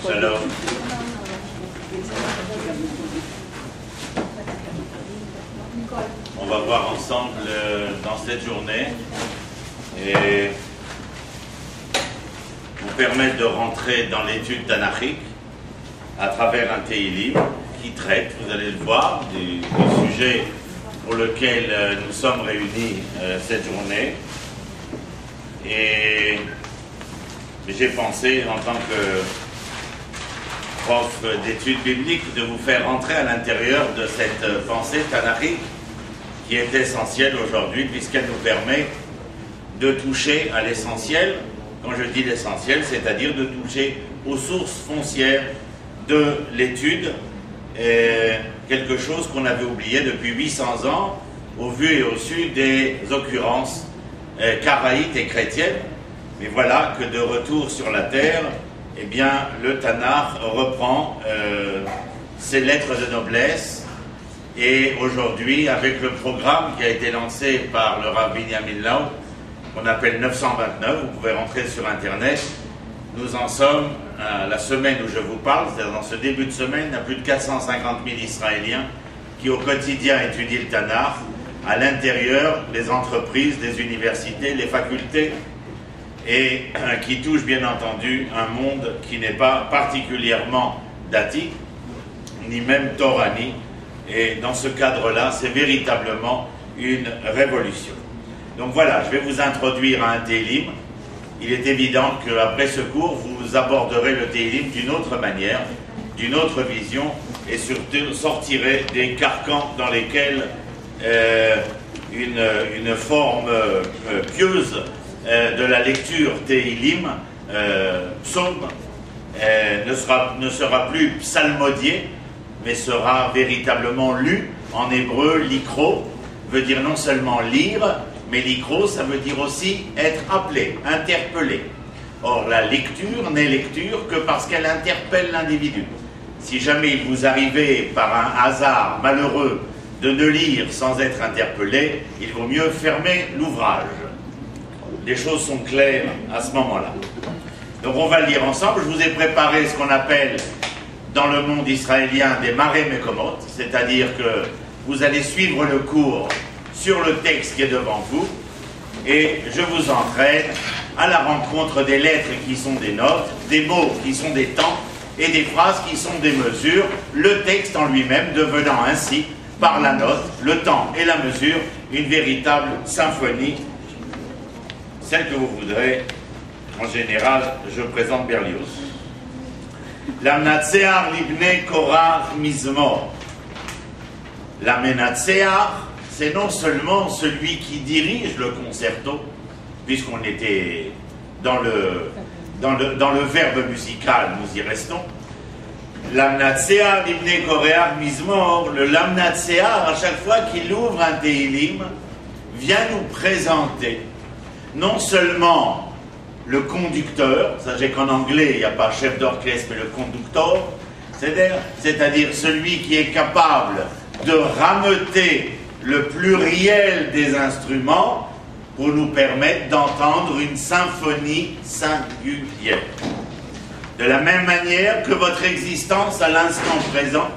Shalom. On va voir ensemble dans cette journée et vous permettre de rentrer dans l'étude tanachique à travers un Tehillim qui traite, vous allez le voir, du sujet pour lequel nous sommes réunis cette journée. Et j'ai pensé, en tant que prof d'études bibliques, de vous faire rentrer à l'intérieur de cette pensée tanachique qui est essentielle aujourd'hui, puisqu'elle nous permet de toucher à l'essentiel. Quand je dis l'essentiel, c'est-à-dire de toucher aux sources foncières de l'étude, quelque chose qu'on avait oublié depuis 800 ans, au vu et au su des occurrences karaïtes et chrétiennes. Mais voilà que de retour sur la terre, eh bien, le Tanakh reprend ses lettres de noblesse. Et aujourd'hui, avec le programme qui a été lancé par le Rav Binyamin Lau, qu'on appelle 929, vous pouvez rentrer sur Internet, nous en sommes à la semaine où je vous parle, c'est-à-dire dans ce début de semaine, il y a plus de 450 000 Israéliens qui au quotidien étudient le Tanakh, à l'intérieur des entreprises, des universités, les facultés, et qui touche bien entendu un monde qui n'est pas particulièrement dati, ni même torani. Et dans ce cadre-là, c'est véritablement une révolution. Donc voilà, je vais vous introduire à un Tehillim. Il est évident qu'après ce cours, vous aborderez le Tehillim d'une autre manière, d'une autre vision, et surtout sortirez des carcans dans lesquels une forme pieuse de la lecture Tehillim, psaume, ne sera plus psalmodié, mais sera véritablement lu en hébreu. Likro veut dire non seulement lire, mais likro, ça veut dire aussi être appelé, interpellé. Or, la lecture n'est lecture que parce qu'elle interpelle l'individu. Si jamais il vous arrivait par un hasard malheureux de ne lire sans être interpellé, il vaut mieux fermer l'ouvrage. Les choses sont claires à ce moment-là. Donc on va le lire ensemble. Je vous ai préparé ce qu'on appelle dans le monde israélien des maré mekomot, c'est-à-dire que vous allez suivre le cours sur le texte qui est devant vous, et je vous entraîne à la rencontre des lettres qui sont des notes, des mots qui sont des temps, et des phrases qui sont des mesures, le texte en lui-même devenant ainsi, par la note, le temps et la mesure, une véritable symphonie, celle que vous voudrez. En général, je présente Berlioz. L'amnatsear libne korach mizmor. L'amenatsear, c'est non seulement celui qui dirige le concerto, puisqu'on était dans le verbe musical, nous y restons. L'amnatsear libne korach mizmor, le lamnatsear, à chaque fois qu'il ouvre un Tehillim, vient nous présenter non seulement le conducteur, sachez qu'en anglais, il n'y a pas chef d'orchestre, mais le conducteur, c'est-à-dire celui qui est capable de rameuter le pluriel des instruments pour nous permettre d'entendre une symphonie singulière. De la même manière que votre existence à l'instant présent,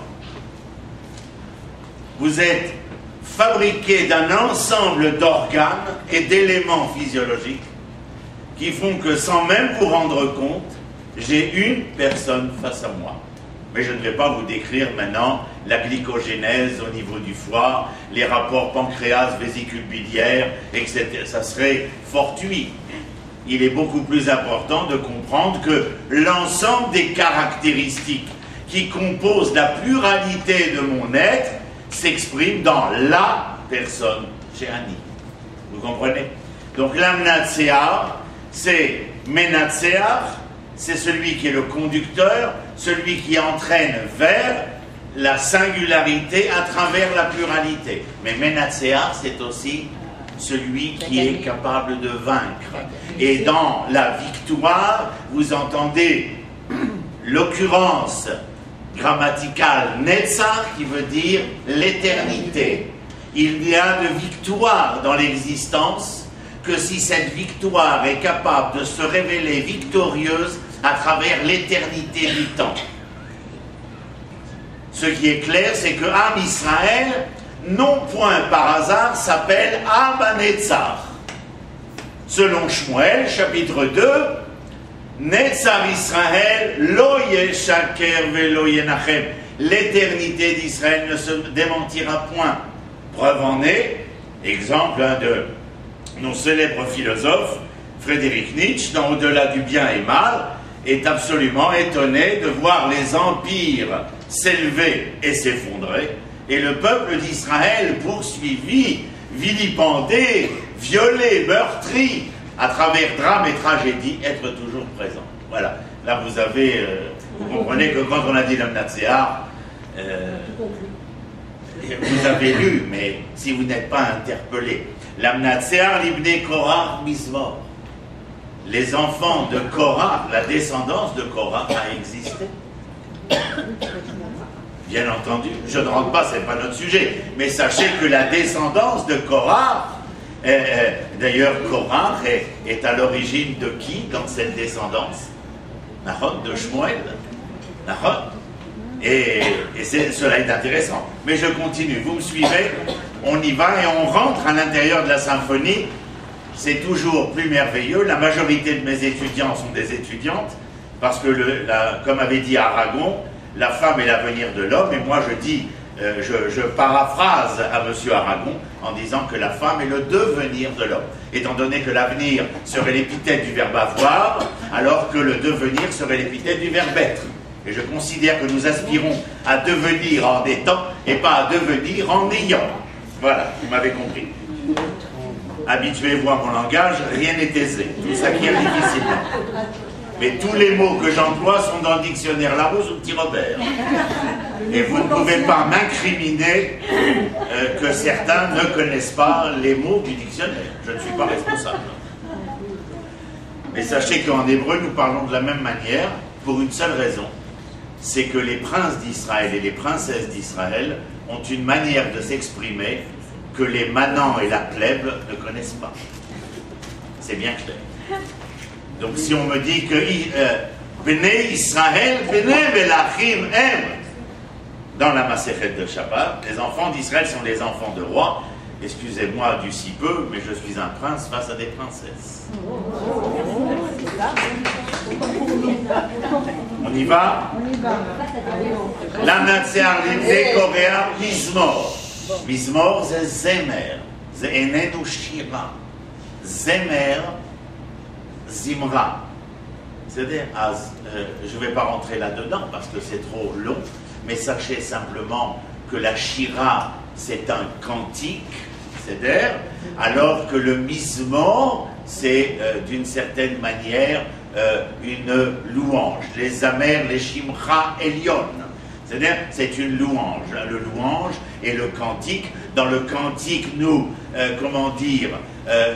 vous êtes fabriqué d'un ensemble d'organes et d'éléments physiologiques qui font que sans même vous rendre compte, j'ai une personne face à moi. Mais je ne vais pas vous décrire maintenant la glycogénèse au niveau du foie, les rapports pancréas-vésicule biliaire, etc. Ça serait fortuit. Il est beaucoup plus important de comprendre que l'ensemble des caractéristiques qui composent la pluralité de mon être s'expriment dans la personne chez Annie. Vous comprenez? Donc l'amnatsear, c'est menatsear, c'est celui qui est le conducteur, celui qui entraîne vers la singularité à travers la pluralité. Mais menatsear, c'est aussi celui qui est capable de vaincre. Et dans la victoire, vous entendez l'occurrence grammaticale netzach, qui veut dire l'éternité. Il y a de victoire dans l'existence que si cette victoire est capable de se révéler victorieuse à travers l'éternité du temps. Ce qui est clair, c'est que Am Israël, non point par hasard, s'appelle Am HaNetzach. Selon Shmuel, chapitre 2, Netzar Israël, lo yeshaker velo yenachem. L'éternité d'Israël ne se démentira point. Preuve en est, exemple de nos célèbres philosophes, Frédéric Nietzsche, dans Au-delà du bien et mal, est absolument étonné de voir les empires s'élever et s'effondrer, et le peuple d'Israël poursuivi, vilipendé, violé, meurtri, à travers drame et tragédie, être toujours présent. Voilà. Là, vous avez... vous comprenez que quand on a dit l'Amnatséar, vous avez lu, mais si vous n'êtes pas interpellé, l'Amnatséar libné Korah Mizmor. Les enfants de Korah, la descendance de Korah a existé. Bien entendu, je ne rentre pas, ce n'est pas notre sujet, mais sachez que la descendance de Korah, d'ailleurs Korah est à l'origine de qui dans cette descendance? Nahon, de Shmuel. Nahon. Et cela est intéressant. Mais je continue, vous me suivez, on y va et on rentre à l'intérieur de la symphonie. C'est toujours plus merveilleux. La majorité de mes étudiants sont des étudiantes, parce que, comme avait dit Aragon, la femme est l'avenir de l'homme, et moi je dis, je paraphrase à M. Aragon en disant que la femme est le devenir de l'homme, étant donné que l'avenir serait l'épithète du verbe avoir, alors que le devenir serait l'épithète du verbe être. Et je considère que nous aspirons à devenir en étant et pas à devenir en ayant. Voilà, vous m'avez compris. Habituez-vous à mon langage, rien n'est aisé, tout s'acquiert difficilement. Mais tous les mots que j'emploie sont dans le dictionnaire Larousse ou Petit Robert. Et vous ne pouvez pas m'incriminer que certains ne connaissent pas les mots du dictionnaire. Je ne suis pas responsable. Mais sachez qu'en hébreu, nous parlons de la même manière, pour une seule raison, c'est que les princes d'Israël et les princesses d'Israël ont une manière de s'exprimer que les manants et la plèbe ne connaissent pas. C'est bien clair. Donc si on me dit que Bnei Israël, Bnei Melachim aiment, dans la Masechet de Shabbat, les enfants d'Israël sont les enfants de rois. Excusez-moi du si peu, mais je suis un prince face à des princesses. On y va? L'Amnatséar libné Korea Mizmor. Mizmor, c'est Zemer. C'est Enenu Shira. Zemer, Zimra. C'est-à-dire, je ne vais pas rentrer là-dedans parce que c'est trop long, mais sachez simplement que la Shira, c'est un cantique, c'est-à-dire, alors que le Mizmor, c'est d'une certaine manière une louange. Les Amers, les Shimcha Elion. C'est-à-dire, c'est une louange. Le louange et le cantique. Dans le cantique, nous,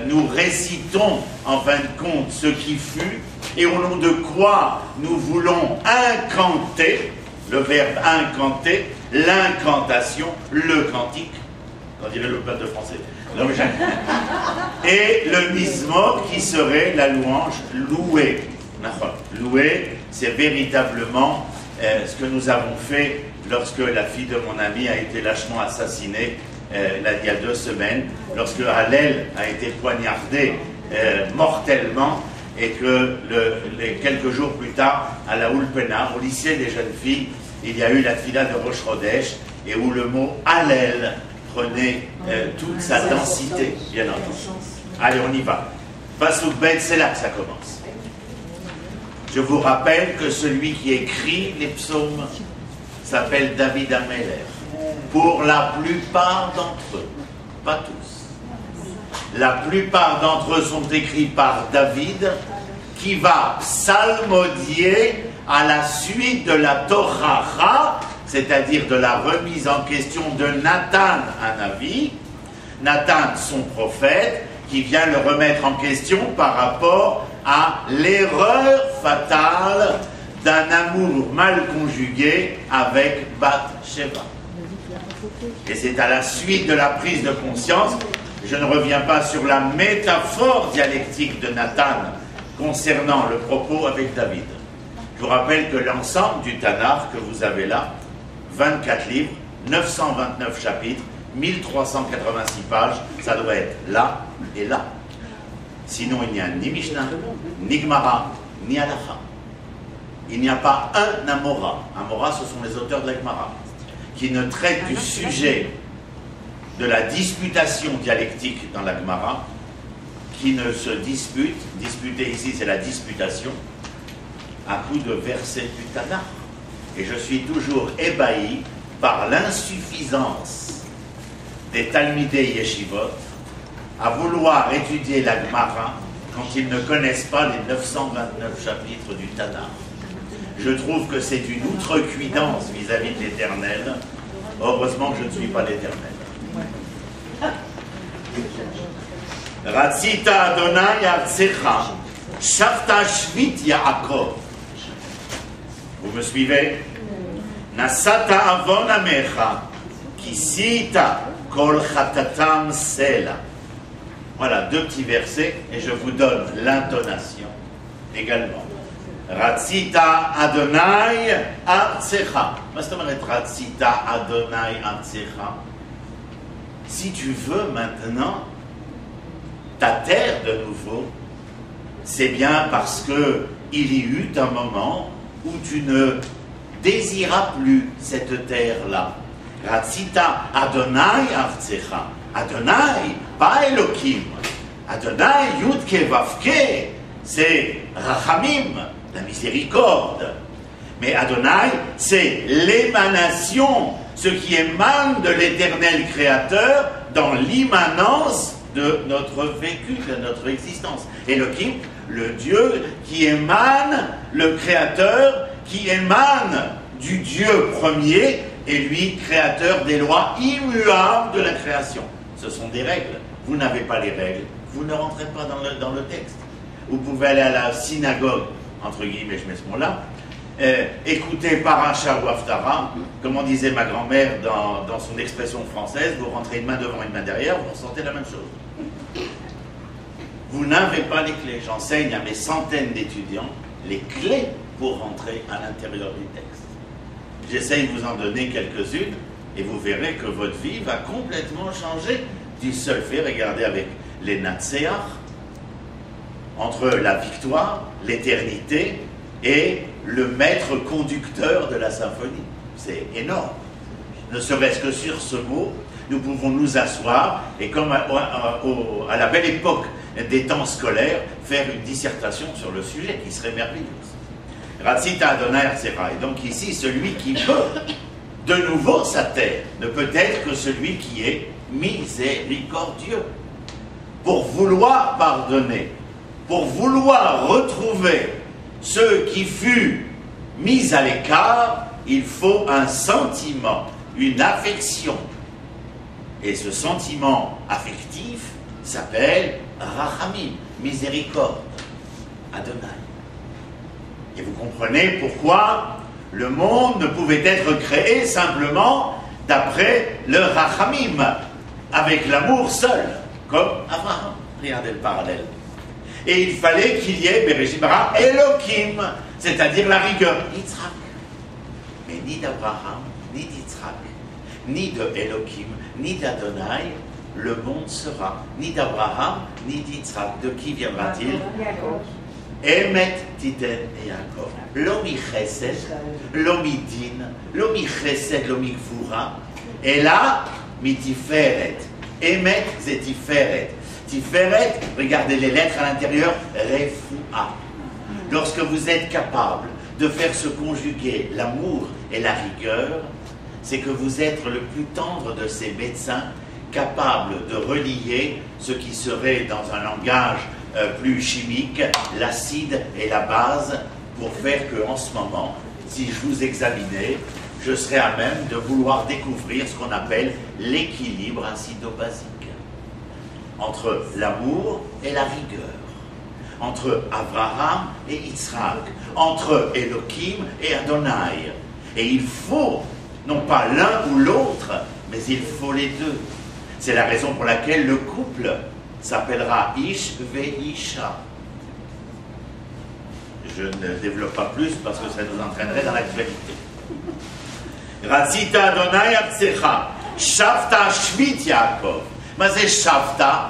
nous récitons, en fin de compte, ce qui fut, et au nom de quoi nous voulons incanter, le verbe incanter, l'incantation, le cantique, on dirait le peuple de français. Non, et le mizmor qui serait la louange, louer. Louer, c'est véritablement ce que nous avons fait lorsque la fille de mon ami a été lâchement assassinée il y a 2 semaines, lorsque Hallel a été poignardé mortellement, et que quelques jours plus tard, à la Ulpena, au lycée des jeunes filles, il y a eu la tfila de Rosh Chodesh, et où le mot Hallel prenait toute sa densité, bien entendu. Allez, on y va. Pasuk Ben, c'est là que ça commence. Je vous rappelle que celui qui écrit les psaumes s'appelle David Ameller. Pour la plupart d'entre eux, pas tous. La plupart d'entre eux sont écrits par David, qui va psalmodier à la suite de la Torah, c'est-à-dire de la remise en question de Nathan, un Navi, Nathan, son prophète, qui vient le remettre en question par rapport à l'erreur fatale d'un amour mal conjugué avec Bath-Sheba. Et c'est à la suite de la prise de conscience, Je ne reviens pas sur la métaphore dialectique de Nathan concernant le propos avec David. Je vous rappelle que l'ensemble du Tanakh que vous avez là, 24 livres, 929 chapitres, 1386 pages, ça doit être là et là. Sinon, il n'y a ni Mishnah, ni Gemara, ni Halacha. Il n'y a pas un Amora. Amora, ce sont les auteurs de la Gemara, qui ne traitent du sujet de la disputation dialectique dans la Gemara, qui ne se dispute, disputer ici c'est la disputation, à coup de versets du Tanakh. Et je suis toujours ébahi par l'insuffisance des Talmidei Yeshivot à vouloir étudier la Gemara quand ils ne connaissent pas les 929 chapitres du Tanakh. Je trouve que c'est une outrecuidance vis-à-vis de l'Éternel. Heureusement que je ne suis pas l'Éternel. Ratzita Adonai Artsecha, Shavta Shvit Yaakov. Vous me suivez? Nasata Avon Amecha, Kisita Kol Chatatam Sela. Voilà, deux petits versets, et je vous donne l'intonation également. Ratzita Adonai Artsecha. Qu'est-ce que ça veut dire Ratzita Adonai Artsecha? Si tu veux maintenant ta terre de nouveau, c'est bien parce que il y eut un moment où tu ne désiras plus cette terre-là. Ratzita Adonai Artsecha. Adonai, pas Elohim. Adonai Yudke Vavke, c'est Rachamim, la miséricorde. Mais Adonai, c'est l'émanation, ce qui émane de l'éternel créateur dans l'immanence de notre vécu, de notre existence. Elohim, le Dieu qui émane, le créateur qui émane du Dieu premier et lui créateur des lois immuables de la création. Ce sont des règles. Vous n'avez pas les règles, vous ne rentrez pas dans le texte. Vous pouvez aller à la synagogue, entre guillemets, je mets ce mot-là, écoutez Paracha ou Haftara, comme on disait ma grand-mère dans son expression française, vous rentrez une main devant, une main derrière, vous ressentez la même chose. Vous n'avez pas les clés. J'enseigne à mes centaines d'étudiants les clés pour rentrer à l'intérieur du texte. J'essaye de vous en donner quelques-unes et vous verrez que votre vie va complètement changer du seul fait, regardez avec les Natseach, entre la victoire, l'éternité et le maître conducteur de la symphonie. C'est énorme. Ne serait-ce que sur ce mot, nous pouvons nous asseoir et comme à la belle époque des temps scolaires, faire une dissertation sur le sujet qui serait merveilleuse. Ratzita Adonai Artsecha. Et donc ici, celui qui veut de nouveau sa terre ne peut être que celui qui est miséricordieux. Pour vouloir pardonner, pour vouloir retrouver ce qui fut mis à l'écart, il faut un sentiment, une affection. Et ce sentiment affectif s'appelle Rachamim, miséricorde, Adonai. Et vous comprenez pourquoi le monde ne pouvait être créé simplement d'après le Rachamim, avec l'amour seul, comme Abraham. Regardez le parallèle. Et il fallait qu'il y ait Bereshit bara Elohim, c'est-à-dire la rigueur, Yitzhak. Mais ni d'Abraham, ni d'Yitzhak, ni de Elohim, ni d'Adonai, le monde sera ni d'Abraham, ni d'Yitzhak. De qui viendra-t-il? Emet titen Yaakov. Lo mi chesed, lo mi din, lo mi chesed, lo mi gvura. Et là, mi tiferet. Emet c'est tiferet. Tiferet, regardez les lettres à l'intérieur, refoua. Lorsque vous êtes capable de faire se conjuguer l'amour et la rigueur, c'est que vous êtes le plus tendre de ces médecins, capable de relier ce qui serait dans un langage plus chimique, l'acide et la base, pour faire qu'en ce moment, si je vous examinais, je serais à même de vouloir découvrir ce qu'on appelle l'équilibre acido-basique entre l'amour et la rigueur, entre Abraham et Yitzhak, entre Elohim et Adonai. Et il faut, non pas l'un ou l'autre, mais il faut les deux. C'est la raison pour laquelle le couple s'appellera Ish Veisha. Je ne développe pas plus parce que ça nous entraînerait dans l'actualité. Ratzita Adonai Abtsecha, Shavta Shvit Yaakov. Mazé Shavta,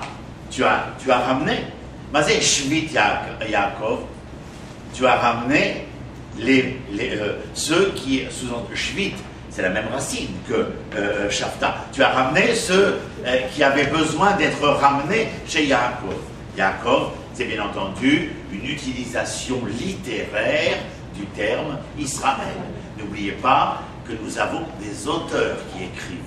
tu as ramené. Mazé Shvit Yaakov, tu as ramené ceux qui, Shvit, c'est la même racine que Shavta. Tu as ramené ceux qui avaient besoin d'être ramenés chez Yaakov. Yaakov, c'est bien entendu une utilisation littéraire du terme Israël. N'oubliez pas que nous avons des auteurs qui écrivent,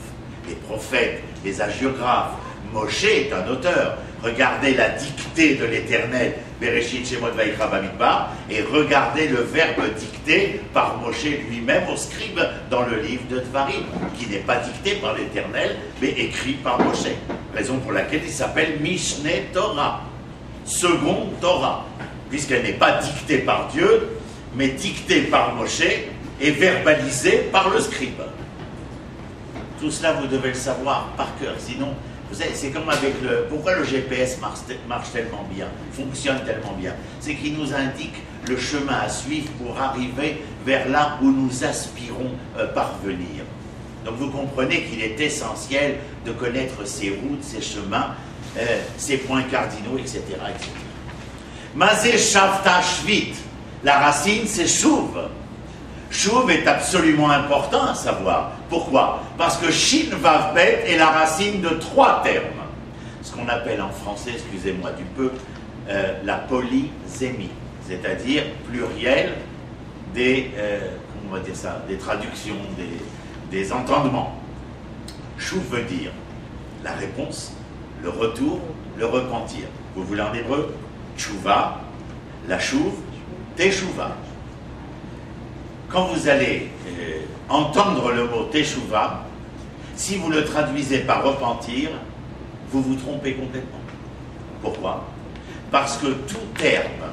des prophètes, des hagiographes. Moshe est un auteur. Regardez la dictée de l'Éternel, Bereshit Shemot Vayikra Bamidbar, et regardez le verbe dicté par Moshe lui-même au scribe dans le livre de Dvarim, qui n'est pas dicté par l'Éternel, mais écrit par Moshe. Raison pour laquelle il s'appelle Mishneh Torah, seconde Torah, puisqu'elle n'est pas dictée par Dieu, mais dictée par Moshe et verbalisée par le scribe. Tout cela, vous devez le savoir par cœur, sinon... Vous savez, c'est comme avec le... Pourquoi le GPS marche tellement bien, fonctionne tellement bien? C'est qu'il nous indique le chemin à suivre pour arriver vers là où nous aspirons parvenir. Donc vous comprenez qu'il est essentiel de connaître ses routes, ses chemins, ses points cardinaux, etc. etc. Mazé Shavta Shvit, la racine c'est Shuv. Shuv est absolument important à savoir. Pourquoi? Parce que Shin Vav Bet est la racine de 3 termes. Ce qu'on appelle en français, excusez-moi du peu, la polysémie, c'est-à-dire pluriel des, comment on va dire ça, des traductions, des entendements. Shuv veut dire la réponse, le retour, le repentir. Vous voulez en hébreu? Tshuva, la Shuv, Teshuva. Quand vous allez entendre le mot Teshuva, si vous le traduisez par repentir, vous vous trompez complètement. Pourquoi? Parce que tout terme,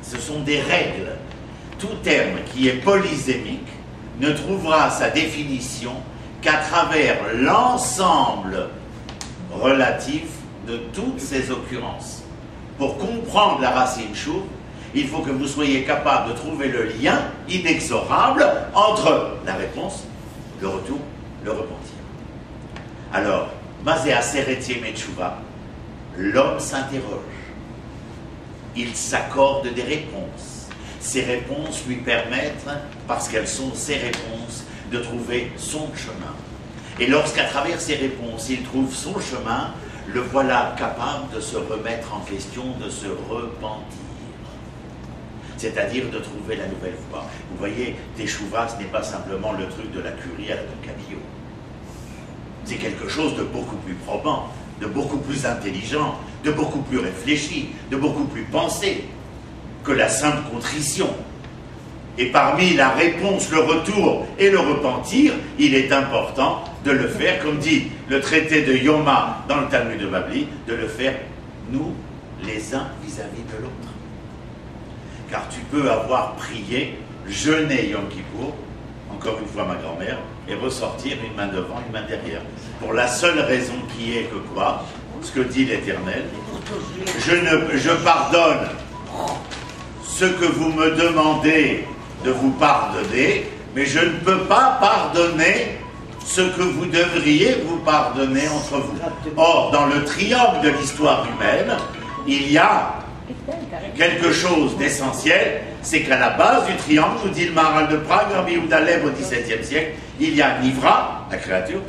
ce sont des règles, tout terme qui est polysémique ne trouvera sa définition qu'à travers l'ensemble relatif de toutes ces occurrences. Pour comprendre la racine chou, il faut que vous soyez capable de trouver le lien inexorable entre la réponse, le retour, le repentir. Alors, Mazé Aseret Metchouva, l'homme s'interroge. Il s'accorde des réponses. Ces réponses lui permettent, parce qu'elles sont ses réponses, de trouver son chemin. Et lorsqu'à travers ces réponses, il trouve son chemin, le voilà capable de se remettre en question, de se repentir. C'est-à-dire de trouver la nouvelle voie. Vous voyez, Teshuva, ce n'est pas simplement le truc de la curie à la Don Camillo. C'est quelque chose de beaucoup plus probant, de beaucoup plus intelligent, de beaucoup plus réfléchi, de beaucoup plus pensé que la simple contrition. Et parmi la réponse, le retour et le repentir, il est important de le faire, comme dit le traité de Yoma dans le Talmud de Babli, de le faire nous, les uns vis-à-vis de l'autre. Car tu peux avoir prié, jeûné Yom Kippour, encore une fois ma grand-mère, et ressortir une main devant, une main derrière. Pour la seule raison qui est que quoi? Ce que dit l'Éternel, je pardonne ce que vous me demandez de vous pardonner, mais je ne peux pas pardonner ce que vous devriez vous pardonner entre vous. Or, dans le triangle de l'histoire humaine, il y a quelque chose d'essentiel, c'est qu'à la base du triangle, nous dit le Maharal de Prague, Rabbi Yehuda Lev au XVIIe siècle, il y a Nivra, la créature,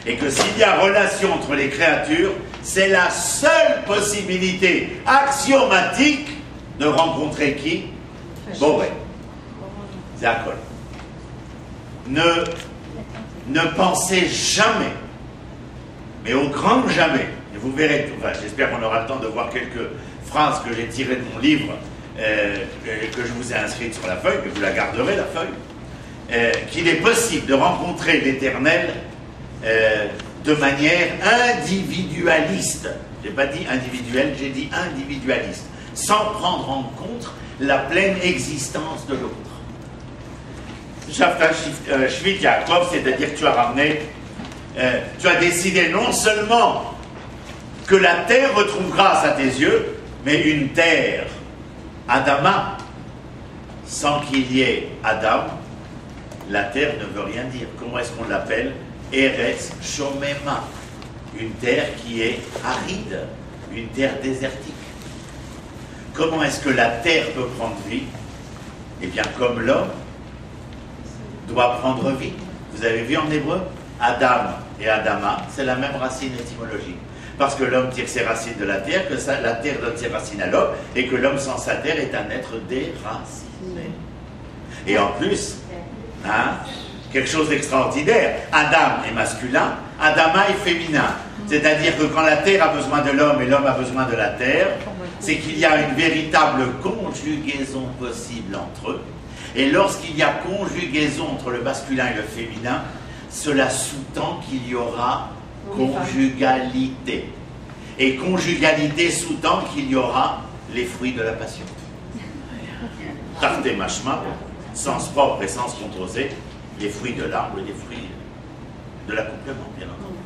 et que s'il y a relation entre les créatures, c'est la seule possibilité axiomatique de rencontrer qui? Boré. Zakol. Ne pensez jamais, mais au grand jamais, et vous verrez, enfin, j'espère qu'on aura le temps de voir quelques phrases que j'ai tirées de mon livre, que je vous ai inscrites sur la feuille, mais vous la garderez, la feuille, qu'il est possible de rencontrer l'Éternel de manière individualiste. Je n'ai pas dit individuel, j'ai dit individualiste, sans prendre en compte la pleine existence de l'autre. Shavta Shvit Yaakov, c'est-à-dire que tu as ramené tu as décidé non seulement que la terre retrouve grâce à tes yeux, mais une terre, Adama, sans qu'il y ait Adam, la terre ne veut rien dire. Comment est-ce qu'on l'appelle? Eretz Shomema, une terre qui est aride, une terre désertique. Comment est-ce que la terre peut prendre vie? Eh bien, comme l'homme doit prendre vie. Vous avez vu en hébreu, Adam et Adama, c'est la même racine étymologique. Parce que l'homme tire ses racines de la terre, que la terre donne ses racines à l'homme, et que l'homme sans sa terre est un être déraciné. Et en plus, quelque chose d'extraordinaire, Adam est masculin, Adama est féminin. C'est-à-dire que quand la terre a besoin de l'homme et l'homme a besoin de la terre, c'est qu'il y a une véritable conjugaison possible entre eux. Et lorsqu'il y a conjugaison entre le masculin et le féminin, cela sous-tend qu'il y aura conjugalité. Et conjugalité sous-tend qu'il y aura les fruits de la passion. Tarte mashma, sens propre et sens composé, les fruits de l'arbre et les fruits de l'accouplement, bien entendu.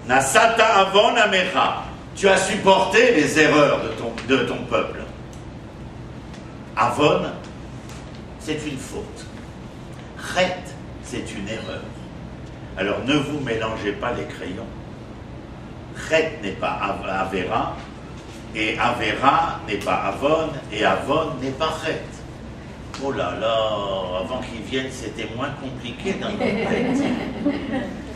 Nasata avon amecha, tu as supporté les erreurs de ton peuple. Avon, c'est une faute. Chet, c'est une erreur. Alors ne vous mélangez pas les crayons. Chet n'est pas Avera, et Avera n'est pas Avon, et Avon n'est pas Chet. Oh là là, avant qu'ils viennent, c'était moins compliqué dans notre tête.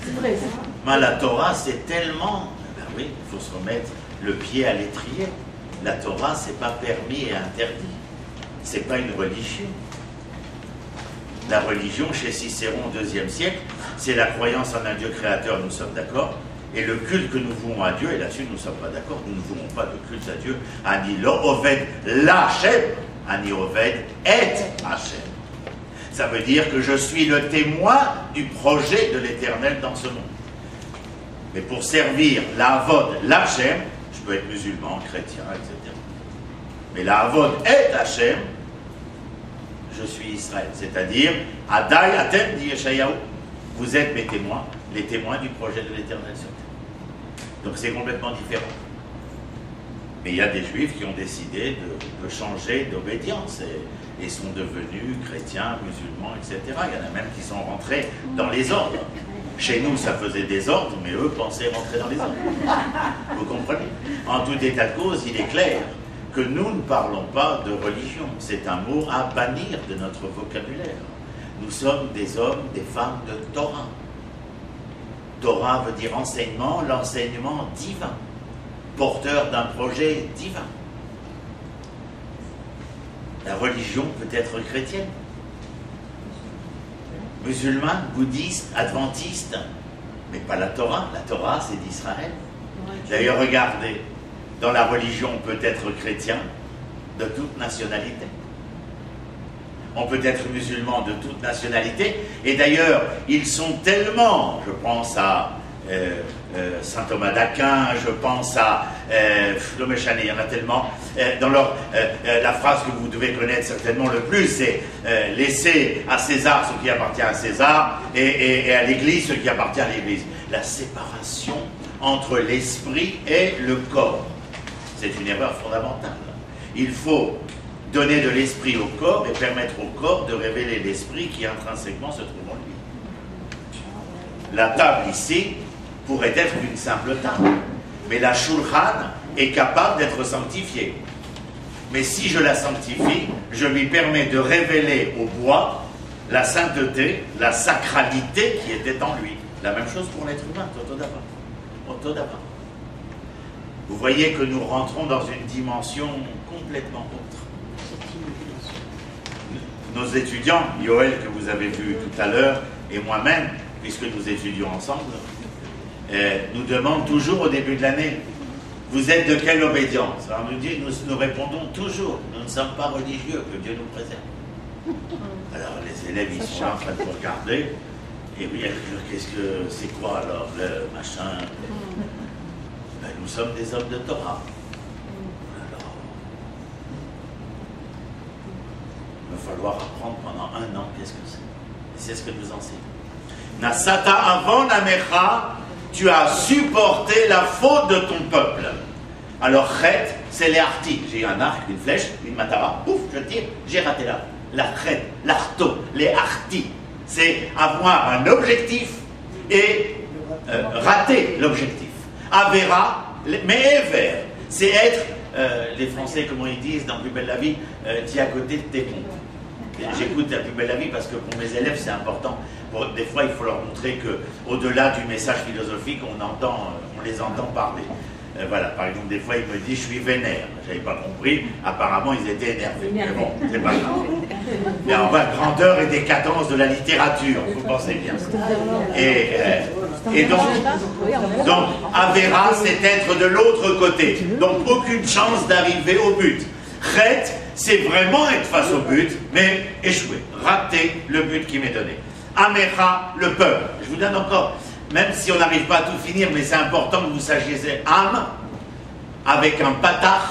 C'est vrai ça. Mais la Torah, c'est tellement... Ben oui, il faut se remettre le pied à l'étrier. La Torah, c'est pas permis et interdit. C'est pas une religion. La religion, chez Cicéron au IIe siècle, c'est la croyance en un Dieu créateur, nous sommes d'accord. Et le culte que nous vouons à Dieu, et là-dessus nous ne sommes pas d'accord, nous ne voulons pas de culte à Dieu, ani lo oved l'Hachem, ani oved et Hachem. Ça veut dire que je suis le témoin du projet de l'Éternel dans ce monde. Mais pour servir la Havod, l'Hachem, je peux être musulman, chrétien, etc. Mais la Havod et Hachem, je suis Israël. C'est-à-dire, Adai Atem, dit Yeshayahu, vous êtes mes témoins, les témoins du projet de l'Éternel sur terre. Donc c'est complètement différent. Mais il y a des Juifs qui ont décidé de changer d'obédience et sont devenus chrétiens, musulmans, etc. Il y en a même qui sont rentrés dans les ordres. Chez nous, ça faisait des ordres, mais eux pensaient rentrer dans les ordres. Vous comprenez? En tout état de cause, il est clair que nous ne parlons pas de religion. C'est un mot à bannir de notre vocabulaire. Nous sommes des hommes, des femmes de Torah. Torah veut dire enseignement, l'enseignement divin, porteur d'un projet divin. La religion peut être chrétienne, musulmane, bouddhiste, adventiste, mais pas la Torah. La Torah, c'est d'Israël. D'ailleurs, regardez, dans la religion, on peut être chrétien de toute nationalité. On peut être musulman de toute nationalité. Et d'ailleurs, ils sont tellement, je pense à Saint Thomas d'Aquin, je pense à il y en a tellement. Dans la phrase que vous devez connaître certainement le plus, c'est laissez à César ce qui appartient à César et à l'Église ce qui appartient à l'Église. La séparation entre l'esprit et le corps, c'est une erreur fondamentale. Il faut donner de l'esprit au corps et permettre au corps de révéler l'esprit qui intrinsèquement se trouve en lui. La table ici pourrait être une simple table, mais la shulchan est capable d'être sanctifiée. Mais si je la sanctifie, je lui permets de révéler au bois la sainteté, la sacralité qui était en lui. La même chose pour l'être humain, Totodaba. Vous voyez que nous rentrons dans une dimension complètement autre. Nos étudiants, Yoël que vous avez vu tout à l'heure, et moi-même, puisque nous étudions ensemble, nous demandent toujours au début de l'année, vous êtes de quelle obédience? Alors nous répondons toujours, nous ne sommes pas religieux, que Dieu nous préserve. Alors les élèves, ils sont là en train de regarder, et oui, qu'est-ce que c'est quoi alors, le machin? Ben, nous sommes des hommes de Torah. Alors, il va falloir apprendre pendant un an qu'est-ce que c'est. Et c'est ce que nous enseignons. Nasata avon amecha, tu as supporté la faute de ton peuple. Alors, chet, c'est les artis. J'ai un arc, une flèche, une matara, pouf, je tire, j'ai raté là. La chet, l'arto, les artis. C'est avoir un objectif et rater l'objectif. Avera, mais ever, c'est être, les Français, comment ils disent dans Plus belle la vie, t'y à côté de tes pompes. J'écoute La plus belle la vie parce que pour mes élèves c'est important. Des fois il faut leur montrer qu'au-delà du message philosophique on les entend parler. Voilà, par exemple des fois il me dit je suis vénère. J'avais pas compris, apparemment ils étaient énervés. Mais bon, c'est pas grave. Mais en vrai, grandeur et décadence de la littérature, vous pensez bien. Et donc Avera c'est être de l'autre côté. Donc aucune chance d'arriver au but. Chet, c'est vraiment être face au but, mais échouer, rater le but qui m'est donné. Amecha, le peuple. Je vous donne encore, même si on n'arrive pas à tout finir, mais c'est important que vous sachiez, c'est Am, avec un patach,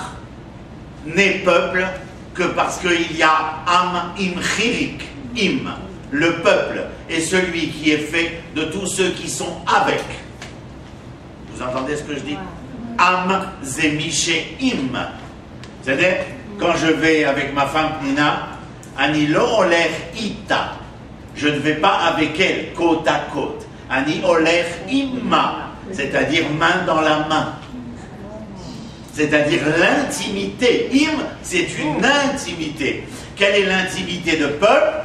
né peuple, que parce qu'il y a Am im chirik, im, le peuple est celui qui est fait de tous ceux qui sont avec. Vous entendez ce que je dis? Am zemiche im. C'est-à-dire, quand je vais avec ma femme Nina, Ani lo oler ita, je ne vais pas avec elle côte à côte. Ani oler imma, c'est-à-dire main dans la main. C'est-à-dire l'intimité. Im, c'est une intimité. Quelle est l'intimité de peuple?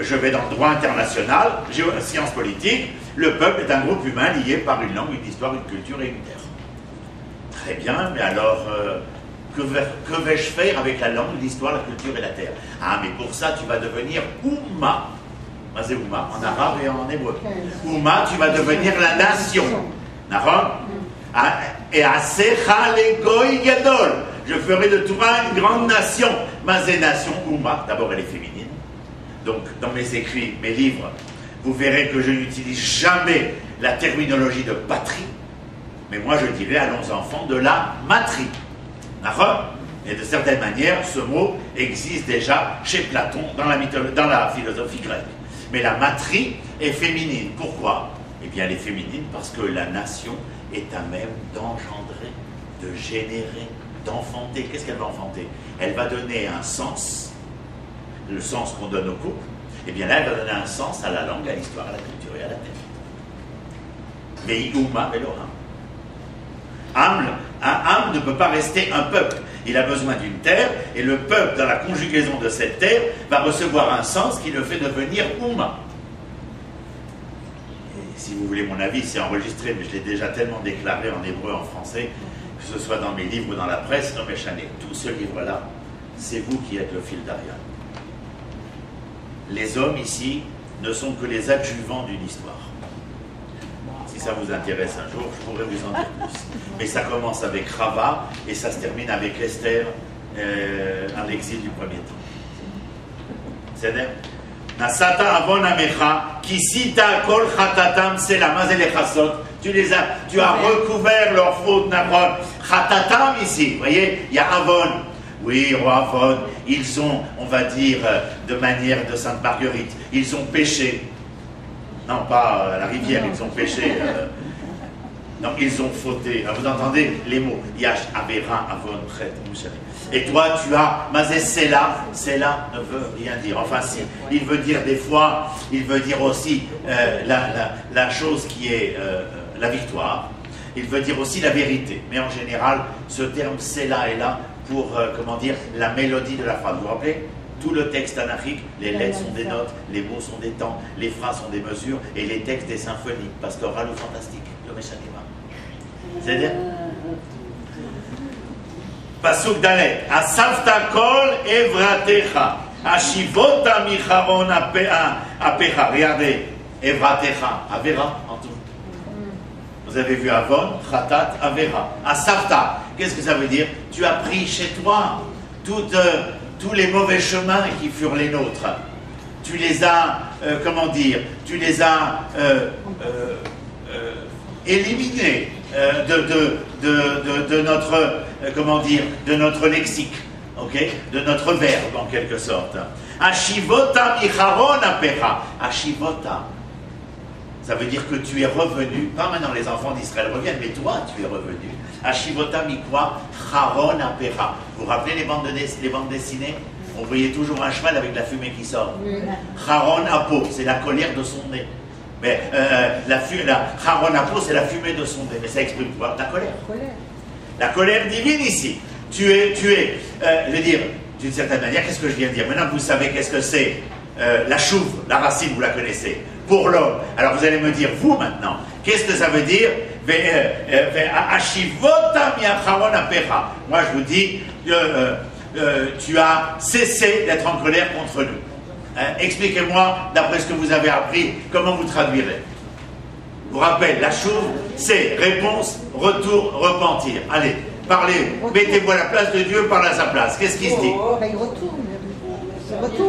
Je vais dans le droit international, sciences politiques. Le peuple est un groupe humain lié par une langue, une histoire, une culture et une terre. Très bien, mais alors... que vais-je faire avec la langue, l'histoire, la culture et la terre? Ah, mais pour ça, tu vas devenir Oumma. C'est Oumma, en arabe et en hébreu. Oumma, tu vas devenir la nation. D'accord? Et Asecha le goy gadol. Je ferai de toi une grande nation. Mazé nation, Oumma. D'abord, elle est féminine. Donc, dans mes écrits, mes livres, vous verrez que je n'utilise jamais la terminologie de patrie. Mais moi, je dirais à nos enfants de la matrie. Et de certaine manière, ce mot existe déjà chez Platon dans la philosophie grecque. Mais la matrie est féminine. Pourquoi? Eh bien, elle est féminine parce que la nation est à même d'engendrer, de générer, d'enfanter. Qu'est-ce qu'elle va enfanter? Elle va donner un sens, le sens qu'on donne au couple. Eh bien là, elle va donner un sens à la langue, à l'histoire, à la culture et à la terre. Mais Iouma Elohim. Am ne peut pas rester un peuple. Il a besoin d'une terre, et le peuple, dans la conjugaison de cette terre, va recevoir un sens qui le fait devenir Ouma. Et si vous voulez mon avis, c'est enregistré, mais je l'ai déjà tellement déclaré en hébreu, en français, que ce soit dans mes livres ou dans la presse, non mais Chané, tout ce livre-là, c'est vous qui êtes le fil d'Ariane. Les hommes ici ne sont que les adjuvants d'une histoire. Si ça vous intéresse un jour, je pourrais vous en dire plus. Mais ça commence avec Rava et ça se termine avec Esther en exil du premier temps. C'est-à-dire, Nasata avon amecha, kisita kol chatatam sela, mazel echasot. Tu as recouvert leur faute, Nabron. Chatatam ici, vous voyez, il y a avon. Oui, roi avon, ils ont, on va dire, de manière de Sainte Marguerite, ils ont péché. Non, pas à la rivière, ils ont péché. Non, ils ont fauté. Alors, vous entendez les mots. Yash, Avera, Avon, Prêtre, vous savez. Et toi, tu as Mazé Sela. Sela ne veut rien dire. Enfin, si, il veut dire des fois, il veut dire aussi la chose qui est la victoire. Il veut dire aussi la vérité. Mais en général, ce terme Sela est là pour, comment dire, la mélodie de la phrase. Vous vous rappelez? Tout le texte anachique, les lettres sont des notes, les mots sont des temps, les phrases sont des mesures, et les textes des symphonies, pastoral ou fantastique, le Meshanima. C'est-à-dire Pasuk Dalet, Asafta kol evratecha, Ashivota micharon apecha. Regardez, evratecha, Avera en tout. Vous avez vu Avon, Khatat, Avera. Asafta, qu'est-ce que ça veut dire? Tu as pris chez toi tous les mauvais chemins qui furent les nôtres. Tu les as, comment dire, tu les as éliminés de notre, comment dire, de notre lexique, ok, de notre verbe en quelque sorte. Ashivota micharon apecha. Ashivota, Ça veut dire que tu es revenu, pas maintenant les enfants d'Israël reviennent, mais toi tu es revenu. Ashivota mikwa charon apera. Vous vous rappelez les bandes dessinées? On voyait toujours un cheval avec la fumée qui sort. Charon apo, c'est la colère de son nez. Mais la charon apo, c'est la fumée de son nez. Mais ça exprime quoi? La colère. La colère divine ici. Tu es, je veux dire, d'une certaine manière, qu'est-ce que je viens de dire? Maintenant que vous savez qu'est-ce que c'est, la chouve, la racine, vous la connaissez. Pour l'homme. Alors vous allez me dire, vous maintenant, qu'est-ce que ça veut dire? Moi je vous dis, tu as cessé d'être en colère contre nous. Expliquez-moi, d'après ce que vous avez appris, comment vous traduirez? Je vous rappelle, la chouve, c'est réponse, retour, repentir. Allez, parlez, mettez-vous à la place de Dieu, parlez à sa place. Qu'est-ce qui se dit? Il retourne.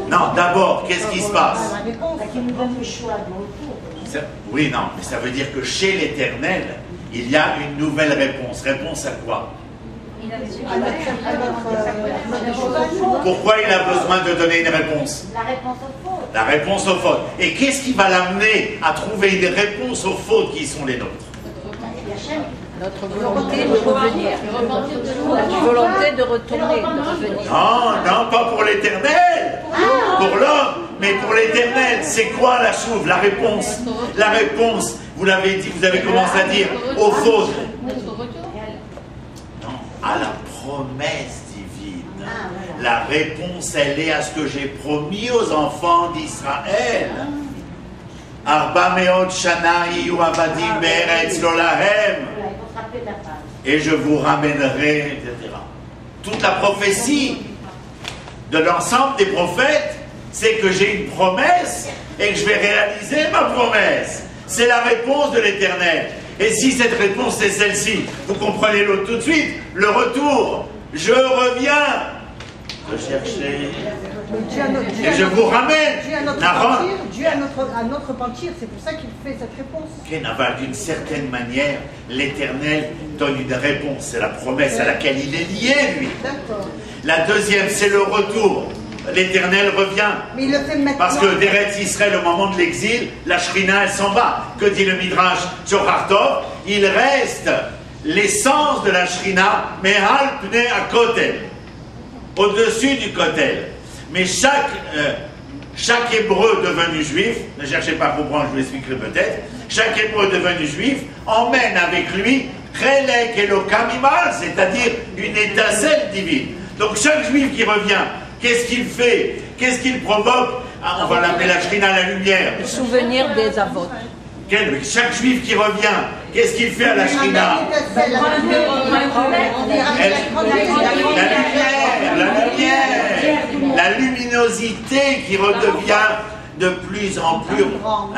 Non, d'abord, qu'est-ce qui se passe? Qui nous donne le choix de retour. Oui, non, mais ça veut dire que chez l'Éternel, il y a une nouvelle réponse. Réponse à quoi? Pourquoi il a besoin de donner une réponse? La réponse aux fautes. La réponse aux fautes. Et qu'est-ce qui va l'amener à trouver une réponse aux fautes qui sont les nôtres? Notre volonté de revenir. Notre volonté de retourner, de revenir. Non, pas pour l'Éternel. Pour l'homme, mais pour l'Éternel. C'est quoi la chouve? La réponse. La réponse, vous l'avez dit, vous avez commencé à dire, aux fautes. Non, à la promesse divine. La réponse, elle est à ce que j'ai promis aux enfants d'Israël. Arba meot shana iyu avadim be'eretz lo lahem. Et je vous ramènerai, etc. Toute la prophétie de l'ensemble des prophètes, c'est que j'ai une promesse et que je vais réaliser ma promesse. C'est la réponse de l'Éternel. Et si cette réponse est celle-ci, vous comprenez l'autre tout de suite, le retour, je reviens, je cherchais, et je vous ramène. Dieu à notre repentir, c'est pour ça qu'il fait cette réponse. D'une certaine manière, l'Éternel donne une réponse, c'est la promesse à laquelle il est lié, lui. La deuxième, c'est le retour. L'Éternel revient. Mais il le fait maintenant. Parce que d'Eretz Israël, au moment de l'exil, la Shrina, elle s'en va. Que dit le Midrash Tzohartov? Il reste l'essence de la Shrina, mais Alpne à Kotel, au-dessus du Kotel. Mais chaque Hébreu devenu juif, ne cherchez pas à comprendre, je vous l'expliquerai peut-être, chaque Hébreu devenu juif emmène avec lui Chelek Elokam Imal, c'est-à-dire une étincelle divine. Donc chaque juif qui revient, qu'est-ce qu'il fait? Qu'est-ce qu'il provoque? On va l'appeler la Shrina, la lumière. Le souvenir des avôtres. Chaque juif qui revient, qu'est-ce qu'il fait à la Shrina? La luminosité qui redevient de plus en plus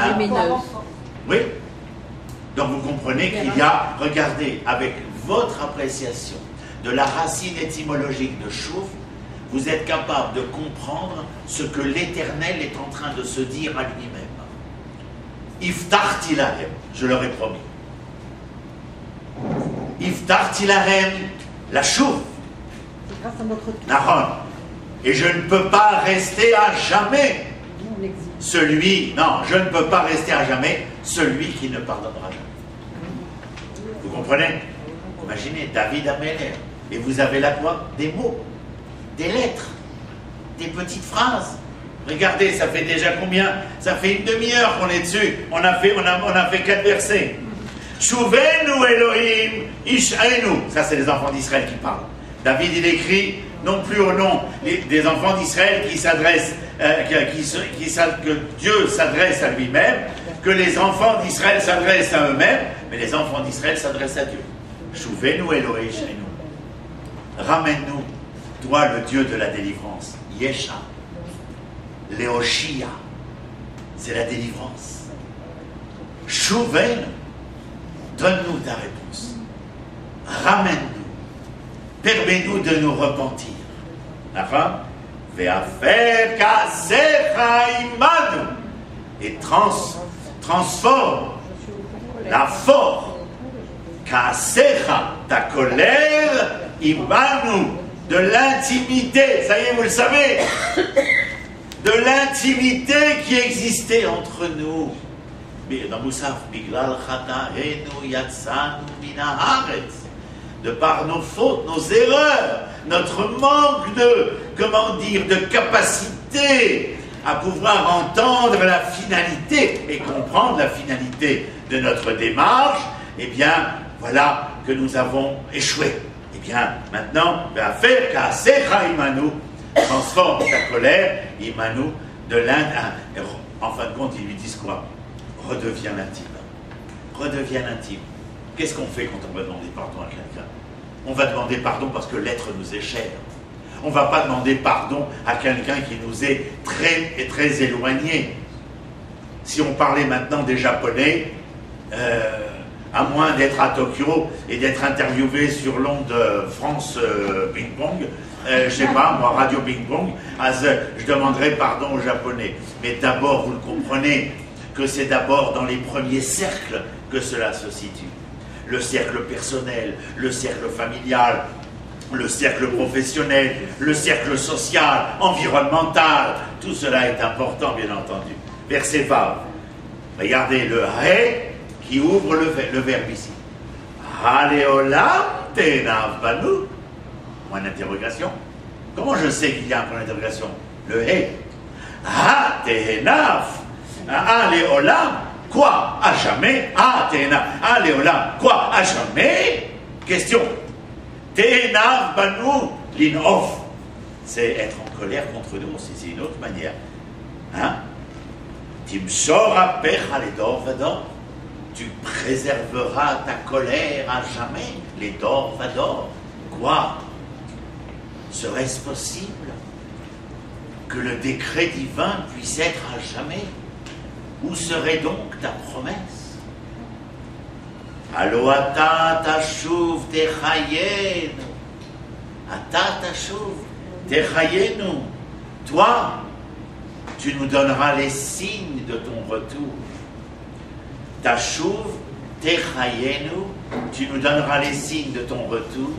lumineuse. Oui. Donc vous comprenez qu'il y a, regardez, avec votre appréciation de la racine étymologique de chouv, vous êtes capable de comprendre ce que l'Éternel est en train de se dire à lui-même. Iftarti lahem, je leur ai promis. Iftarti lahem, la chouv. C'est grâce à notre tour. Nahon. Et je ne peux pas rester à jamais celui, non, je ne peux pas rester à jamais celui qui ne pardonnera jamais. Vous comprenez? Imaginez, David Améler, et vous avez là quoi? Des mots, des lettres, des petites phrases. Regardez, ça fait déjà combien? Ça fait une demi-heure qu'on est dessus. On a fait 4 versets. Shuvenu Elohim Ish'enu. Ça, c'est les enfants d'Israël qui parlent. David, il écrit non plus au nom des enfants d'Israël qui s'adressent, que Dieu s'adresse à lui-même, que les enfants d'Israël s'adressent à eux-mêmes, mais les enfants d'Israël s'adressent à Dieu. Shuvenu Elohim Ish'enu. Ramène-nous, toi le Dieu de la délivrance. Yesha. Léoshia, c'est la délivrance. Chouven, donne-nous ta réponse. Ramène-nous. Permets-nous de nous repentir. D'accord? Et transforme la force. Kasecha, ta colère, imanu, de l'intimité. Ça y est, vous le savez. De l'intimité qui existait entre nous. dans Moussaf, Biglal Chataenu Yatsanu Mina Haaretz, de par nos fautes, nos erreurs, notre manque de, comment dire, de capacité à pouvoir entendre la finalité et comprendre la finalité de notre démarche, eh bien, voilà que nous avons échoué. Eh bien, maintenant, faire Kaasecha Imanu, transforme ta colère, Imanu, de l'Inde. En fin de compte, ils lui disent quoi? Redeviens intime. Redeviens intime. Qu'est-ce qu'on fait quand on va demander pardon à quelqu'un? On va demander pardon parce que l'être nous est cher. On ne va pas demander pardon à quelqu'un qui nous est très éloigné. Si on parlait maintenant des Japonais, à moins d'être à Tokyo et d'être interviewé sur l'onde de France Ping Pong, je sais pas, moi, Radio Ping Pong, je demanderai pardon aux Japonais. Mais d'abord, vous le comprenez, que c'est d'abord dans les premiers cercles que cela se situe. Le cercle personnel, le cercle familial, le cercle professionnel, le cercle social, environnemental, tout cela est important, bien entendu. Verset Vav. Regardez le Hé qui ouvre le verbe ici. Haleolam tenav banu. Point d'interrogation. Comment je sais qu'il y a un point d'interrogation? Le Hé. Ha tenav. Haleolam. Quoi? À jamais? Ah, tenav. Haleolam. Quoi? À jamais? Question. Tenav banu. L'in-off. C'est être en colère contre nous, c'est une autre manière. Hein? Timshor apecha ledor vador. Tu préserveras ta colère à jamais, les dor vador. Quoi? Serait-ce possible que le décret divin puisse être à jamais? Où serait donc ta promesse? Allo ata tashuv techayenu. Ata tashuv techayenu. Toi, tu nous donneras les signes de ton retour. Tashuv techayenu. Tu nous donneras les signes de ton retour.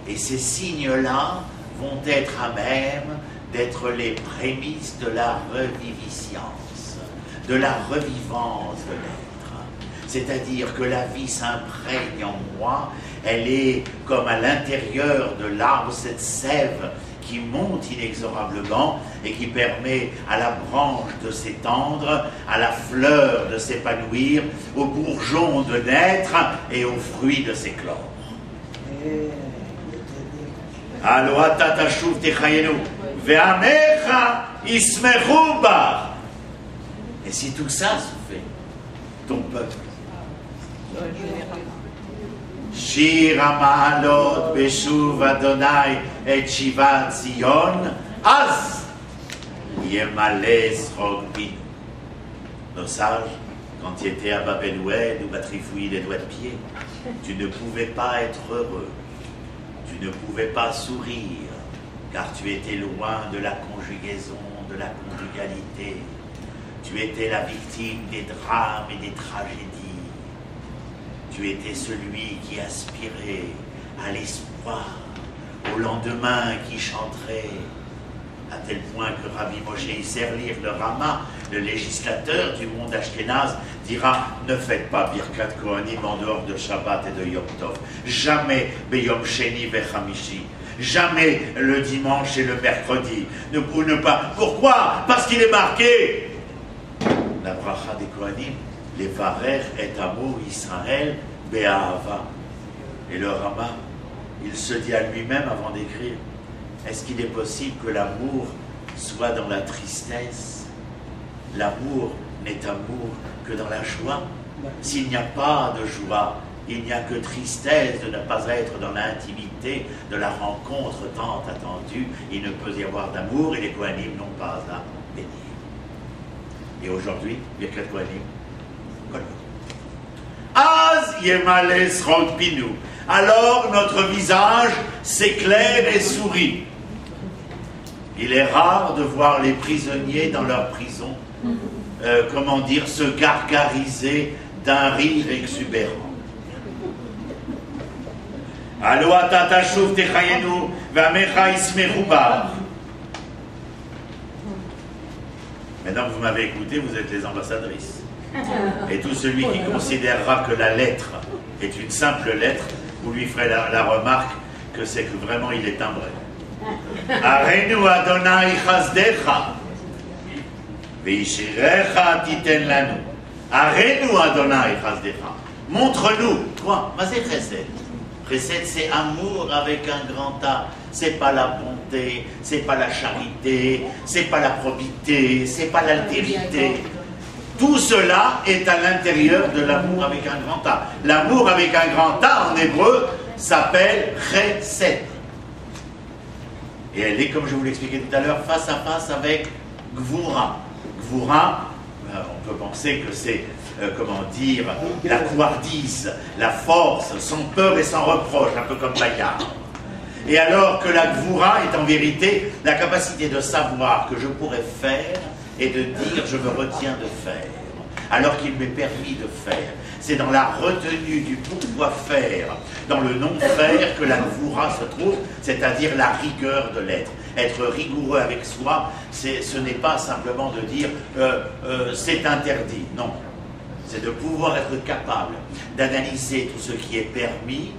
Et ces signes-là vont être à même d'être les prémices de la reviviscence, de la revivance de l'être. C'est-à-dire que la vie s'imprègne en moi, elle est comme à l'intérieur de l'arbre, cette sève qui monte inexorablement et qui permet à la branche de s'étendre, à la fleur de s'épanouir, au bourgeon de naître et aux fruits de s'éclore. Aloata tashuv techayenu ve'amecha ismechu ba. Et si tout ça se fait, ton peuple, Shir ha'ma'alot beshuv Adonai et shivat Zion, az yemale srog binu. Nos sages, quand ils étaient à Babel-Oued ou à Trifouille les doigts de pied, tu ne pouvais pas être heureux. Tu ne pouvais pas sourire, car tu étais loin de la conjugaison, de la conjugalité. Tu étais la victime des drames et des tragédies. Tu étais celui qui aspirait à l'espoir, au lendemain qui chanterait, à tel point que Rabbi Moshe Isserlir, le Rama, le législateur du monde ashkénaze, dira « Ne faites pas Birkat Kohanim en dehors de Shabbat et de Yom Tov. Jamais Beyom Sheni Vechamishi. Jamais le dimanche et le mercredi. Ne pas. Pourquoi? Parce qu'il est marqué la bracha des Kohanim, les Varer et Amour Israël Be'ahava. Et le Rama, il se dit à lui-même avant d'écrire, est-ce qu'il est possible que l'amour soit dans la tristesse? L'amour n'est amour que dans la joie. S'il n'y a pas de joie, il n'y a que tristesse de ne pas être dans l'intimité de la rencontre tant attendue. Il ne peut y avoir d'amour et les Kohanim n'ont pas à bénir. Et aujourd'hui, Birkat Kohanim, Az yemale srog binu. Alors notre visage s'éclaire et sourit. Il est rare de voir les prisonniers dans leur prison, comment dire, se gargariser d'un rire exubérant. Allo ata tashuv techayenu ve'amecha ismechu ba. Maintenant que vous m'avez écouté, vous êtes les ambassadrices. Et tout celui qui considérera que la lettre est une simple lettre, vous lui ferez la remarque que c'est que vraiment il est timbré. Arenu Adonai chasdecha, veishirecha titen lanu. Arenu Adonai chasdecha. Montre-nous. Quoi? Mais c'est chesed. Chesed, c'est amour avec un grand A. C'est pas la bonté, c'est pas la charité, c'est pas la probité, c'est pas l'altérité. Tout cela est à l'intérieur de l'amour avec un grand A. L'amour avec un grand A en hébreu s'appelle chesed. Et elle est, comme je vous l'expliquais tout à l'heure, face à face avec Gvura. Gvura, on peut penser que c'est, comment dire, la couardise, la force, sans peur et sans reproche, un peu comme Bayard. Et alors que la Gvura est en vérité la capacité de savoir que je pourrais faire et de dire je me retiens de faire, alors qu'il m'est permis de faire. C'est dans la retenue du pourquoi faire, dans le non-faire que la Gvura se trouve, c'est-à-dire la rigueur de l'être. Être rigoureux avec soi, ce n'est pas simplement de dire c'est interdit, non. C'est de pouvoir être capable d'analyser tout ce qui est permis,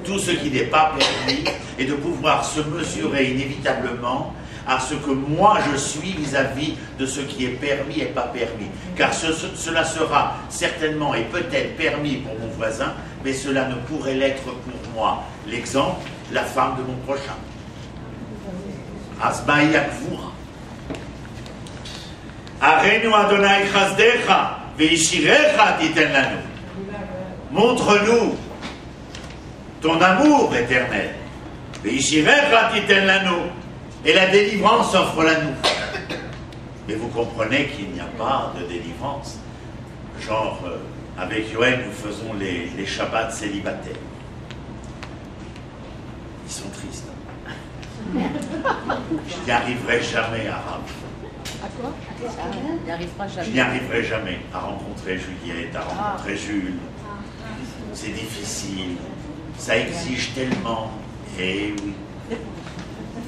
tout ce qui n'est pas permis, et de pouvoir se mesurer inévitablement à ce que moi je suis vis-à-vis de ce qui est permis et pas permis. Car cela sera certainement et peut-être permis pour mon voisin, mais cela ne pourrait l'être pour moi. L'exemple, la femme de mon prochain. Asmaï Akvura. Arenu Adonai chasdecha, veishirecha titen lanu. Montre-nous ton amour éternel. Veishirecha titen lanu. Et la délivrance offre-la nous. Mais vous comprenez qu'il n'y a pas de délivrance. Genre, avec Yoel, nous faisons les Shabbats célibataires. Ils sont tristes. Je n'y arriverai jamais à Rav. À quoi? Il n'y arrivera jamais. Je n'y arriverai jamais à rencontrer Juliette, à rencontrer Jules. C'est difficile. Ça exige tellement. Eh oui.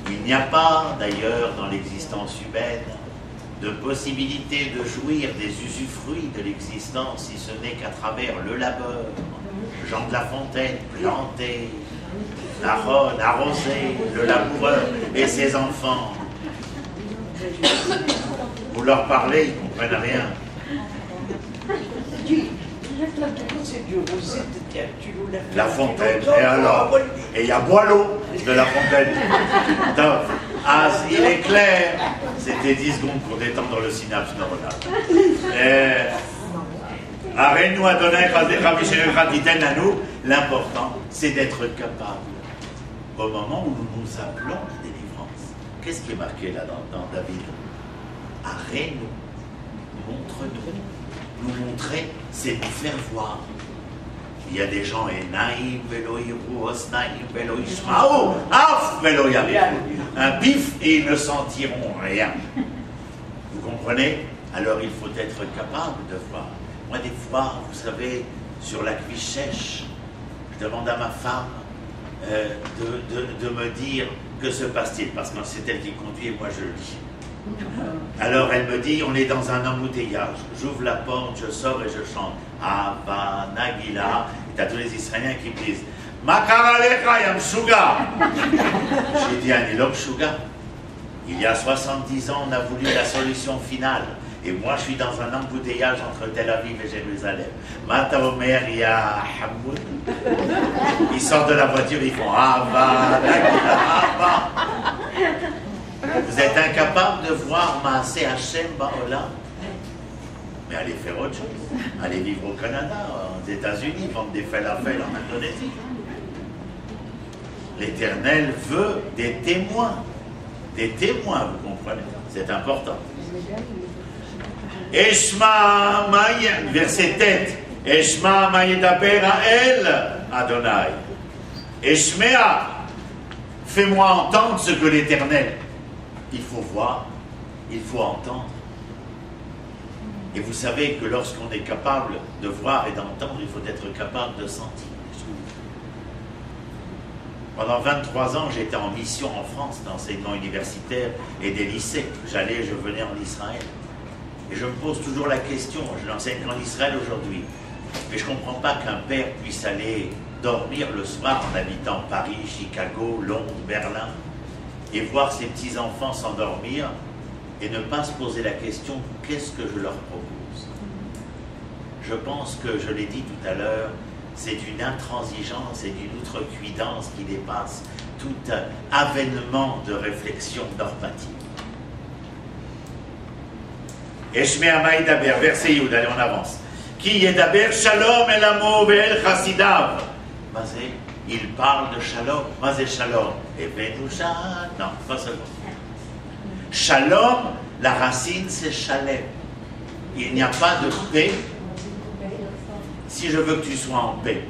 Il n'y a pas, d'ailleurs, dans l'existence humaine, de possibilité de jouir des usufruits de l'existence, si ce n'est qu'à travers le labeur. Jean de La Fontaine, planté, Naronne, arrosé, le laboureur et ses enfants. Vous leur parlez, ils ne comprennent rien. La Fontaine, et alors? Et il y a Boileau de La Fontaine. Donc, il est clair, c'était 10 secondes pour détendre le synapse neuronal. Arrête-nous à donner à nous. L'important, c'est d'être capable, au moment où nous nous appelons la délivrance. Qu'est-ce qui est marqué là dans David? Arrête-nous, montre-nous. Nous montrer, c'est nous faire voir. Il y a des gens, un pif et ils ne sentiront rien. Vous comprenez? Alors il faut être capable de voir. Moi, des fois, vous savez, sur la cuisse sèche, je demande à ma femme de me dire que se passe-t-il, parce que c'est elle qui conduit et moi je lis. Alors elle me dit, on est dans un embouteillage. J'ouvre la porte, je sors et je chante Ava Nagila. Et t'as tous les Israéliens qui disent Makaralecha Yamshuga. J'ai dit Anilom Shuga. Il y a 70 ans, on a voulu la solution finale. Et moi, je suis dans un embouteillage entre Tel Aviv et Jérusalem. Mata Omer Ya Hamoud. Ils sortent de la voiture, ils font Ava Nagila Ava. Vous êtes incapable de voir Maaseh Hashem Ba'olam. Mais allez faire autre chose. Allez vivre au Canada, aux États-Unis, vendre des falafels en Indonésie. L'Éternel veut des témoins. Des témoins, vous comprenez? C'est important. Eshma Ma'yed, verset tête. Eshma Ma'yedaber Ha'el Adonai. Eshmea, fais-moi entendre ce que l'Éternel. Il faut voir, il faut entendre. Et vous savez que lorsqu'on est capable de voir et d'entendre, il faut être capable de sentir. Pendant 23 ans, j'étais en mission en France, d'enseignement universitaire et des lycées. J'allais, je venais en Israël. Et je me pose toujours la question, je l'enseigne qu'en Israël aujourd'hui, mais je ne comprends pas qu'un père puisse aller dormir le soir en habitant Paris, Chicago, Londres, Berlin, et voir ses petits-enfants s'endormir et ne pas se poser la question « qu'est-ce que je leur propose ?» Je pense que, je l'ai dit tout à l'heure, c'est d'une intransigeance et d'une outrecuidance qui dépasse tout avènement de réflexion normative. Eshmea Maïdaber, verset Yud, allez on avance. Qui yedaber shalom el amo ve'el chassidav. Mazé, il parle de shalom. Mazé shalom. Et benusha, non, pas seulement. Shalom, la racine c'est shalem. Il n'y a pas de paix si je veux que tu sois en paix.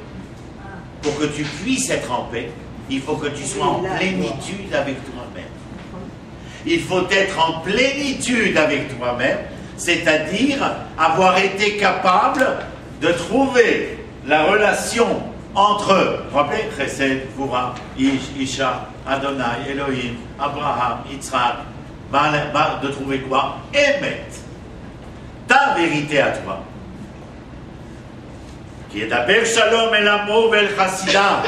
Pour que tu puisses être en paix, il faut que tu sois en plénitude avec toi-même. Il faut être en plénitude avec toi-même, c'est-à-dire avoir été capable de trouver la relation entre, vous vous rappelez, Chesed, Gvura, Ish, Isha, Adonai, Elohim, Abraham, Yitzhak, de trouver quoi? Emet, ta vérité à toi. Qui est d'Aber Shalom el Amo vel Chassidav.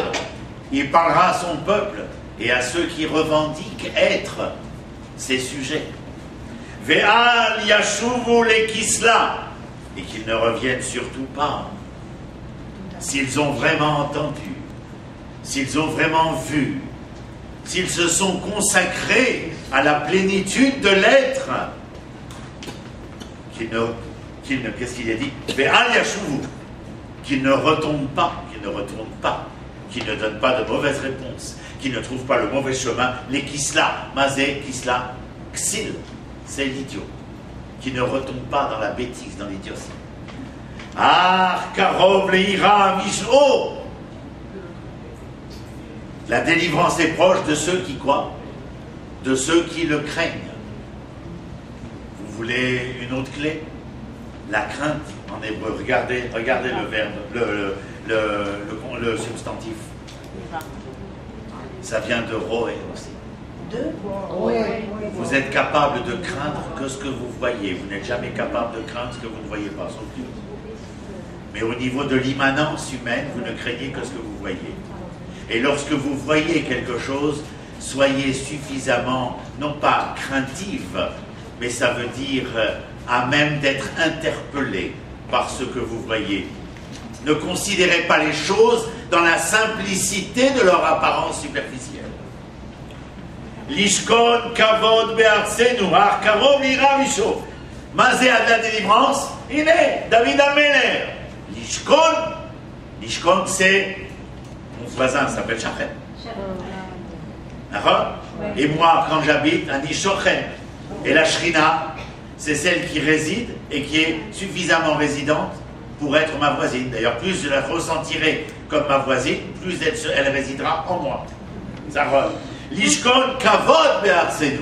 Il parlera à son peuple et à ceux qui revendiquent être ses sujets. Ve'al yashuvu lekisla, et qu'ils ne reviennent surtout pas. S'ils ont vraiment entendu, s'ils ont vraiment vu, s'ils se sont consacrés à la plénitude de l'être, qu'est-ce qu'il a dit? Ve'al yashuvu, qu'ils ne retombent pas, qu'ils ne donnent pas de mauvaises réponses, qu'ils ne trouvent pas le mauvais chemin, les kisla, mazé, kisla, ksil, c'est l'idiot, qui ne retombe pas dans la bêtise, dans l'idiotie. Ah, karov leira misho. La délivrance est proche de ceux qui croient, de ceux qui le craignent. Vous voulez une autre clé? La crainte, en hébreu, regardez le verbe, le substantif. Ça vient de roé aussi. Vous êtes capable de craindre que ce que vous voyez. Vous n'êtes jamais capable de craindre ce que vous ne voyez pas, sauf Dieu. Mais au niveau de l'immanence humaine, vous ne craignez que ce que vous voyez. Et lorsque vous voyez quelque chose, soyez suffisamment, non pas craintive, mais ça veut dire à même d'être interpellé par ce que vous voyez. Ne considérez pas les choses dans la simplicité de leur apparence superficielle. Lishkon kavod be'arsenu har karov lira misho. Mazé à la délivrance, il est David Améler. Lishkon, c'est mon voisin s'appelle Shachem. D'accord? Et moi, quand j'habite à Nishochem, et la Shrina, c'est celle qui réside et qui est suffisamment résidente pour être ma voisine. D'ailleurs, plus je la ressentirai comme ma voisine, plus elle résidera en moi. Lishkon kavod be'arsenu.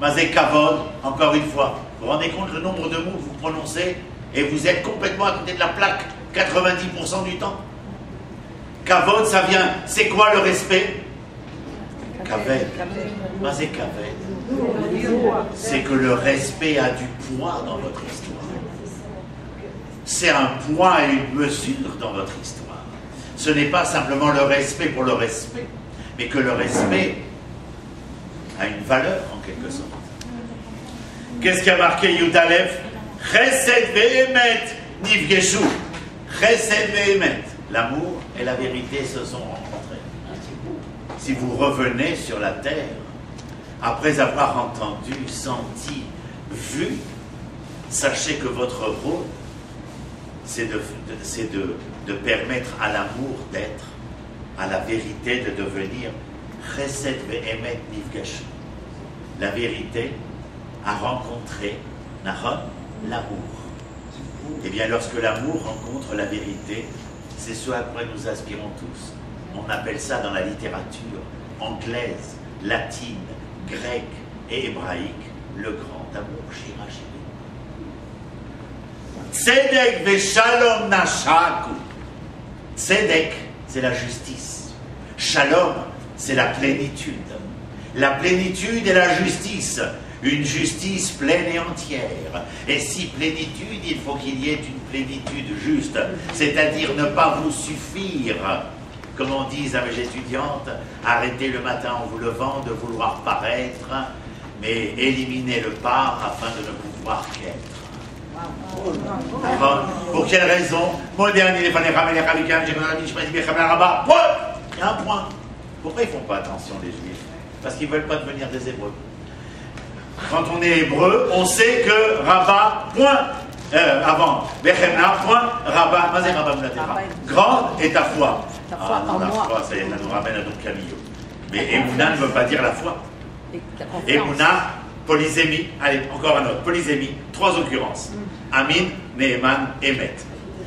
Mazé kavod, encore une fois. Vous vous rendez compte le nombre de mots que vous prononcez et vous êtes complètement à côté de la plaque 90% du temps. Kavod, ça vient, c'est quoi le respect? Kaved. Mazé kaved. C'est que le respect a du poids dans votre histoire. C'est un poids et une mesure dans votre histoire. Ce n'est pas simplement le respect pour le respect, mais que le respect a une valeur en quelque sorte. Qu'est-ce qui a marqué Yudalef? Chesed ve'emet nifgeshu. Chesed ve'emet. L'amour et la vérité se sont rencontrés. Si vous revenez sur la terre, après avoir entendu, senti, vu, sachez que votre rôle, c'est de permettre à l'amour d'être, à la vérité de devenir Chesed ve'emet nifgeshu. La vérité a rencontré Nahon, l'amour. Et bien lorsque l'amour rencontre la vérité, c'est ce à quoi nous aspirons tous. On appelle ça dans la littérature anglaise, latine, grecque et hébraïque le grand amour, Shira Shiri. Tzedek ve'shalom nashaku. Tzedek, c'est la justice. Shalom, c'est la plénitude. La plénitude et la justice. une justice pleine et entière. Et si plénitude, il faut qu'il y ait une plénitude juste, c'est-à-dire ne pas vous suffire, comme on dit à mes étudiantes, arrêtez le matin en vous levant de vouloir paraître, mais éliminez le pas afin de ne pouvoir qu'être. Pour quelle raison? Point. Il y a un point. Pourquoi ils ne font pas attention, les Juifs? Parce qu'ils ne veulent pas devenir des Hébreux. Quand on est Hébreu, on sait que Rabat, point, avant, Bechemna, point, Rabat, Mazé Rabat Moulatera. Grande est ta foi. Ah non, la foi, ça y est, ça nous ramène à notre Camillo. Mais Emouna ne veut pas dire la foi. Emouna, polysémie, allez, encore un autre, polysémie, 3 occurrences. Amin, Neheman, Emet.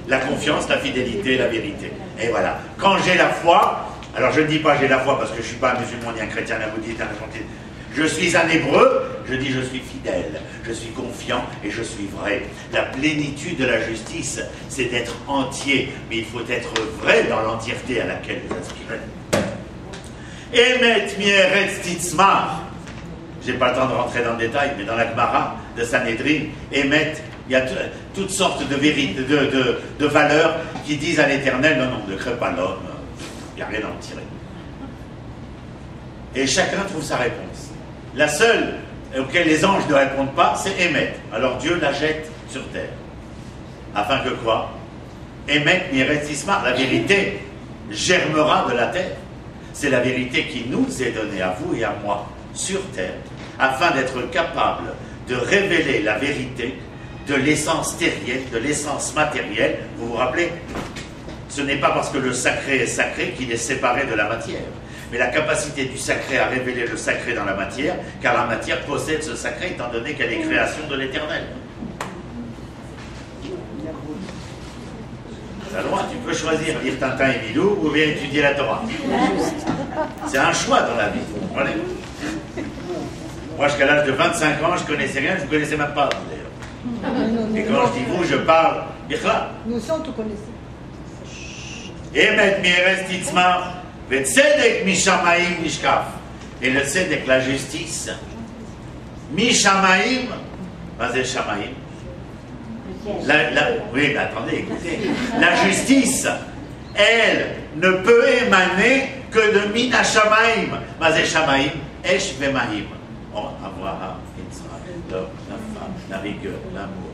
La confiance, la fidélité, la vérité. Et voilà. Quand j'ai la foi, alors je ne dis pas j'ai la foi parce que je ne suis pas un musulman, ni un chrétien, ni un bouddhiste, ni un adventiste. Je suis un hébreu, je dis je suis fidèle, je suis confiant et je suis vrai. La plénitude de la justice, c'est d'être entier, mais il faut être vrai dans l'entièreté à laquelle vous aspirez. Emet mi'eretz titzmar. Je n'ai pas le temps de rentrer dans le détail, mais dans la Gemara de Sanhedrin, Emet, il y a toutes sortes de vérités, de valeurs qui disent à l'Éternel, non, ne crée pas l'homme, il n'y a rien à en tirer. Et chacun trouve sa réponse. La seule auquel les anges ne répondent pas, c'est Emet. Alors Dieu la jette sur terre. Afin que quoi? Emet mi'eretz titzmar, la vérité germera de la terre. C'est la vérité qui nous est donnée, à vous et à moi, sur terre, afin d'être capable de révéler la vérité de l'essence terrienne, de l'essence matérielle. Vous vous rappelez? Ce n'est pas parce que le sacré est sacré qu'il est séparé de la matière, mais la capacité du sacré à révéler le sacré dans la matière, car la matière possède ce sacré étant donné qu'elle est création de l'Éternel. Tu as le droit, tu peux choisir lire Tintin et Milou ou bien étudier la Torah. C'est un choix dans la vie, vous comprenez? Moi, jusqu'à l'âge de 25 ans, je ne connaissais rien, je ne vous connaissais même pas, d'ailleurs. Et quand je dis vous, je parle Bichla. Nous aussi, on te connaissait. Emet mi'eretz titzmar, ve'tzedek mishamaim nishkaf. Et le tzedek, la justice, mishamaim, vas-y shamaim. Oui, mais attendez, écoutez. La justice, elle, ne peut émaner que de Mina Shamaim. Mazé Shamaim, Esh Vemaim. Abraham, Israël, l'homme, la femme, la rigueur, l'amour.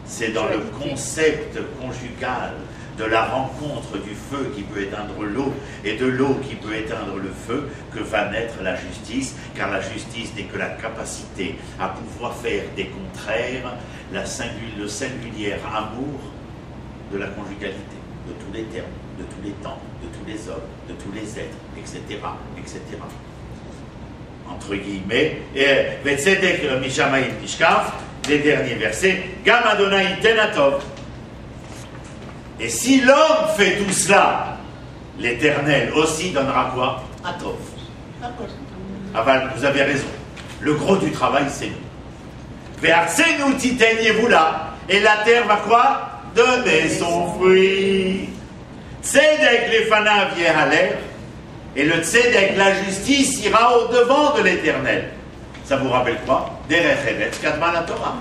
C'est dans le concept conjugal de la rencontre du feu qui peut éteindre l'eau et de l'eau qui peut éteindre le feu que va naître la justice, car la justice n'est que la capacité à pouvoir faire des contraires, le singulier amour de la conjugalité, de tous les termes, de tous les temps, de tous les hommes, de tous les êtres, etc., etc. Entre guillemets, et Vetzedek Mishamaim Tishkaf, les derniers versets, Gam Adonai Tenatov. Et si l'homme fait tout cela, l'Éternel aussi donnera quoi? Atov. Aval, vous avez raison. Le gros du travail, c'est nous. Ve'arsenu titeignez-vous là. Et la terre va quoi? Donner son fruit. Tzedek lefanav yehaler. Et le tzedek, la justice, ira au-devant de l'Éternel. Ça vous rappelle quoi? Derech eretz kadma la Torah.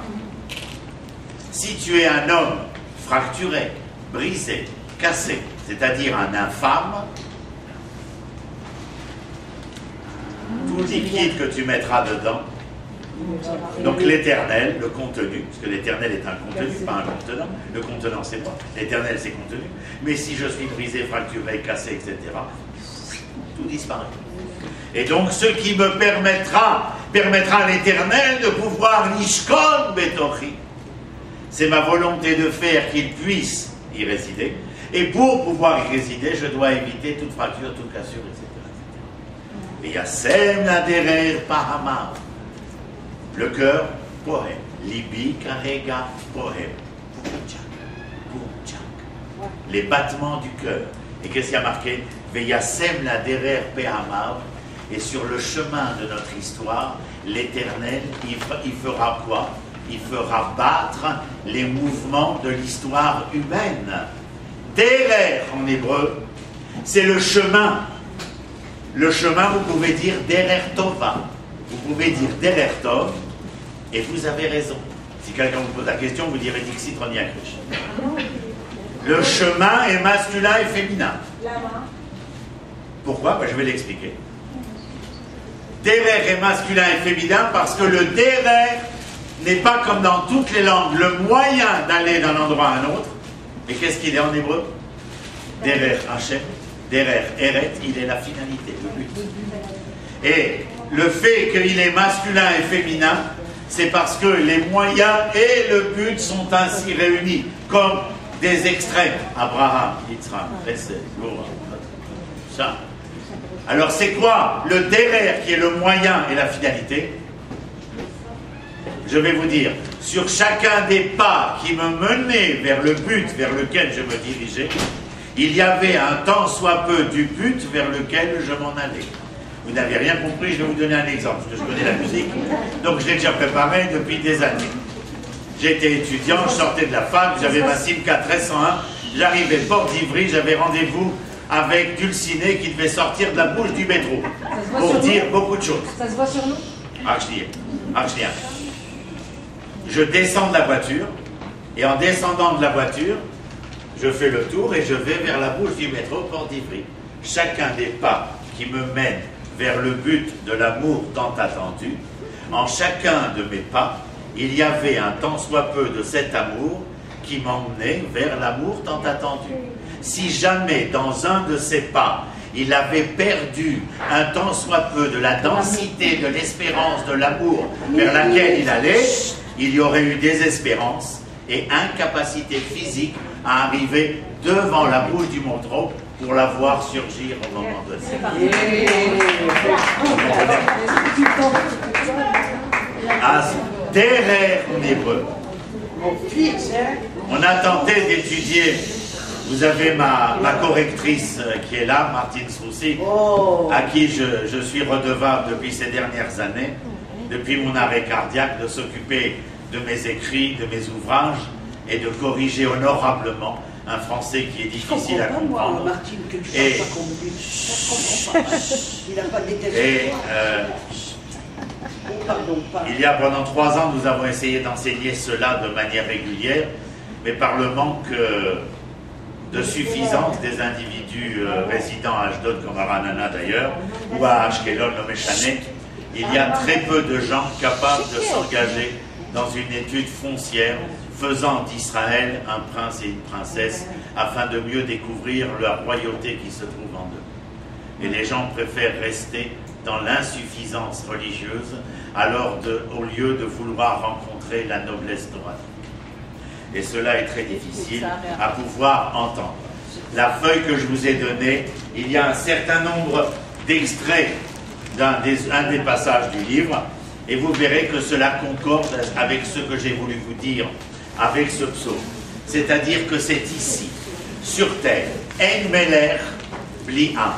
Si tu es un homme fracturé, brisé, cassé, c'est-à-dire un infâme, tout liquide que tu mettras dedans, donc l'éternel, le contenu, parce que l'éternel est un contenu, pas un contenant, le contenant c'est moi, l'éternel c'est contenu, mais si je suis brisé, fracturé, cassé, etc., tout disparaît. Et donc ce qui me permettra à l'éternel de pouvoir nishkon betochi, c'est ma volonté de faire qu'il puisse y résider, et pour pouvoir y résider, je dois éviter toute fracture, toute cassure, etc. Et Yassem la derer pahama, le cœur, pohem, libi karega pohem, les battements du cœur. Et qu'est-ce qu'il y a marqué? Veyassem la derer pahama, et sur le chemin de notre histoire, l'Éternel, il fera quoi? Il fera battre les mouvements de l'histoire humaine. Derer en hébreu, c'est le chemin. Le chemin, vous pouvez dire Derer Tova. Vous pouvez dire Derer Tov, et vous avez raison. Si quelqu'un vous pose la question, vous direz Dixit Roni Akrish. Le chemin est masculin et féminin. Pourquoi? Je vais l'expliquer. Derer est masculin et féminin parce que le Derer n'est pas comme dans toutes les langues le moyen d'aller d'un endroit à un autre. Et qu'est-ce qu'il est en hébreu? Derer Hashem, Derer Eret, il est la finalité, le but. Et le fait qu'il est masculin et féminin, c'est parce que les moyens et le but sont ainsi réunis, comme des extrêmes. Abraham, Yitzhak, Chesed, Goura, ça. Alors c'est quoi le Derer qui est le moyen et la finalité? Je vais vous dire, sur chacun des pas qui me menaient vers le but vers lequel je me dirigeais, il y avait un tant soit peu du but vers lequel je m'en allais. Vous n'avez rien compris, je vais vous donner un exemple, parce que je connais la musique, donc je l'ai déjà préparé depuis des années. J'étais étudiant, je sortais de la fac, j'avais ma Simca 1301, j'arrivais Port d'Ivry, j'avais rendez-vous avec Dulciné qui devait sortir de la bouche du métro, pour dire beaucoup de choses. Ça se voit sur nous? Archien. Je descends de la voiture, et en descendant de la voiture, je fais le tour et je vais vers la bouche du métro Port d'Ivry. Chacun des pas qui me mènent vers le but de l'amour tant attendu, en chacun de mes pas, il y avait un tant soit peu de cet amour qui m'emmenait vers l'amour tant attendu. Si jamais dans un de ces pas, il avait perdu un tant soit peu de la densité, de l'espérance, de l'amour vers laquelle il allait, il y aurait eu désespérance et incapacité physique à arriver devant la bouche du métro pour la voir surgir au moment donné. As Derer en hébreu. On a tenté d'étudier. Vous avez ma correctrice qui est là, Martine Soussi, à qui je suis redevable depuis ces dernières années, depuis mon arrêt cardiaque, de s'occuper de mes écrits, de mes ouvrages, et de corriger honorablement un français qui est difficile à comprendre. Moi, Martine, que tu ne pas qu'on me dise. Il n'a pas détesté. Il y a pendant 3 ans, nous avons essayé d'enseigner cela de manière régulière, mais par le manque de suffisance des individus résidant à Ashdod, comme à Ranana d'ailleurs, ou à Ashkelon, au Méchanet, il y a très peu de gens capables de s'engager dans une étude foncière faisant d'Israël un prince et une princesse afin de mieux découvrir la royauté qui se trouve en eux. Et les gens préfèrent rester dans l'insuffisance religieuse au lieu de vouloir rencontrer la noblesse doranique. Et cela est très difficile à pouvoir entendre. La feuille que je vous ai donnée, il y a un certain nombre d'extraits d'un des passages du livre, et vous verrez que cela concorde avec ce que j'ai voulu vous dire avec ce psaume. C'est-à-dire que c'est ici, sur terre, En Melech Bli Am.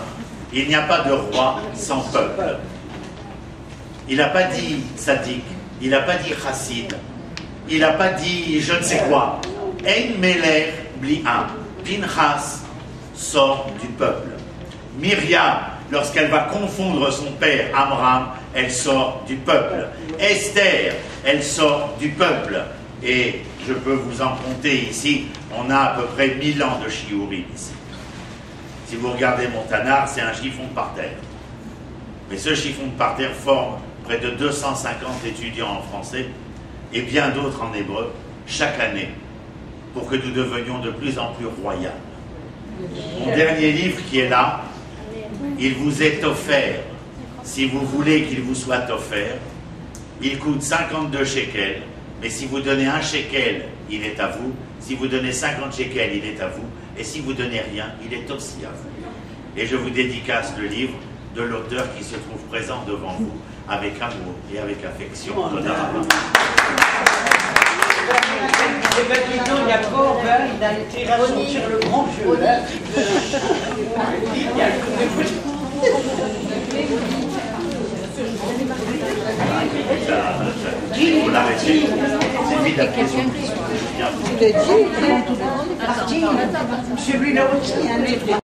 Il n'y a pas de roi sans peuple. Il n'a pas dit Tzadik, il n'a pas dit Chassid, il n'a pas dit je ne sais quoi. En Melech Bli Am. Pinchas sort du peuple. Myriam, lorsqu'elle va confondre son père Amram, elle sort du peuple. Esther, elle sort du peuple. Et je peux vous en compter ici, on a à peu près 1000 ans de shiurim ici. Si vous regardez Montagnard, c'est un chiffon de parterre. Mais ce chiffon de parterre forme près de 250 étudiants en français et bien d'autres en hébreu chaque année pour que nous devenions de plus en plus royaux. Mon dernier livre qui est là, il vous est offert, si vous voulez qu'il vous soit offert. Il coûte 52 shekels, mais si vous donnez 1 shekel, il est à vous. Si vous donnez 50 shekels, il est à vous. Et si vous donnez rien, il est aussi à vous. Et je vous dédicace le livre de l'auteur qui se trouve présent devant vous, avec amour et avec affection. Et bien, dis donc, Jacob, il a été ressortir le grand jeu. Vous l'arrêtez. C'est vite à Tu l'as dit, celui-là aussi, un livre.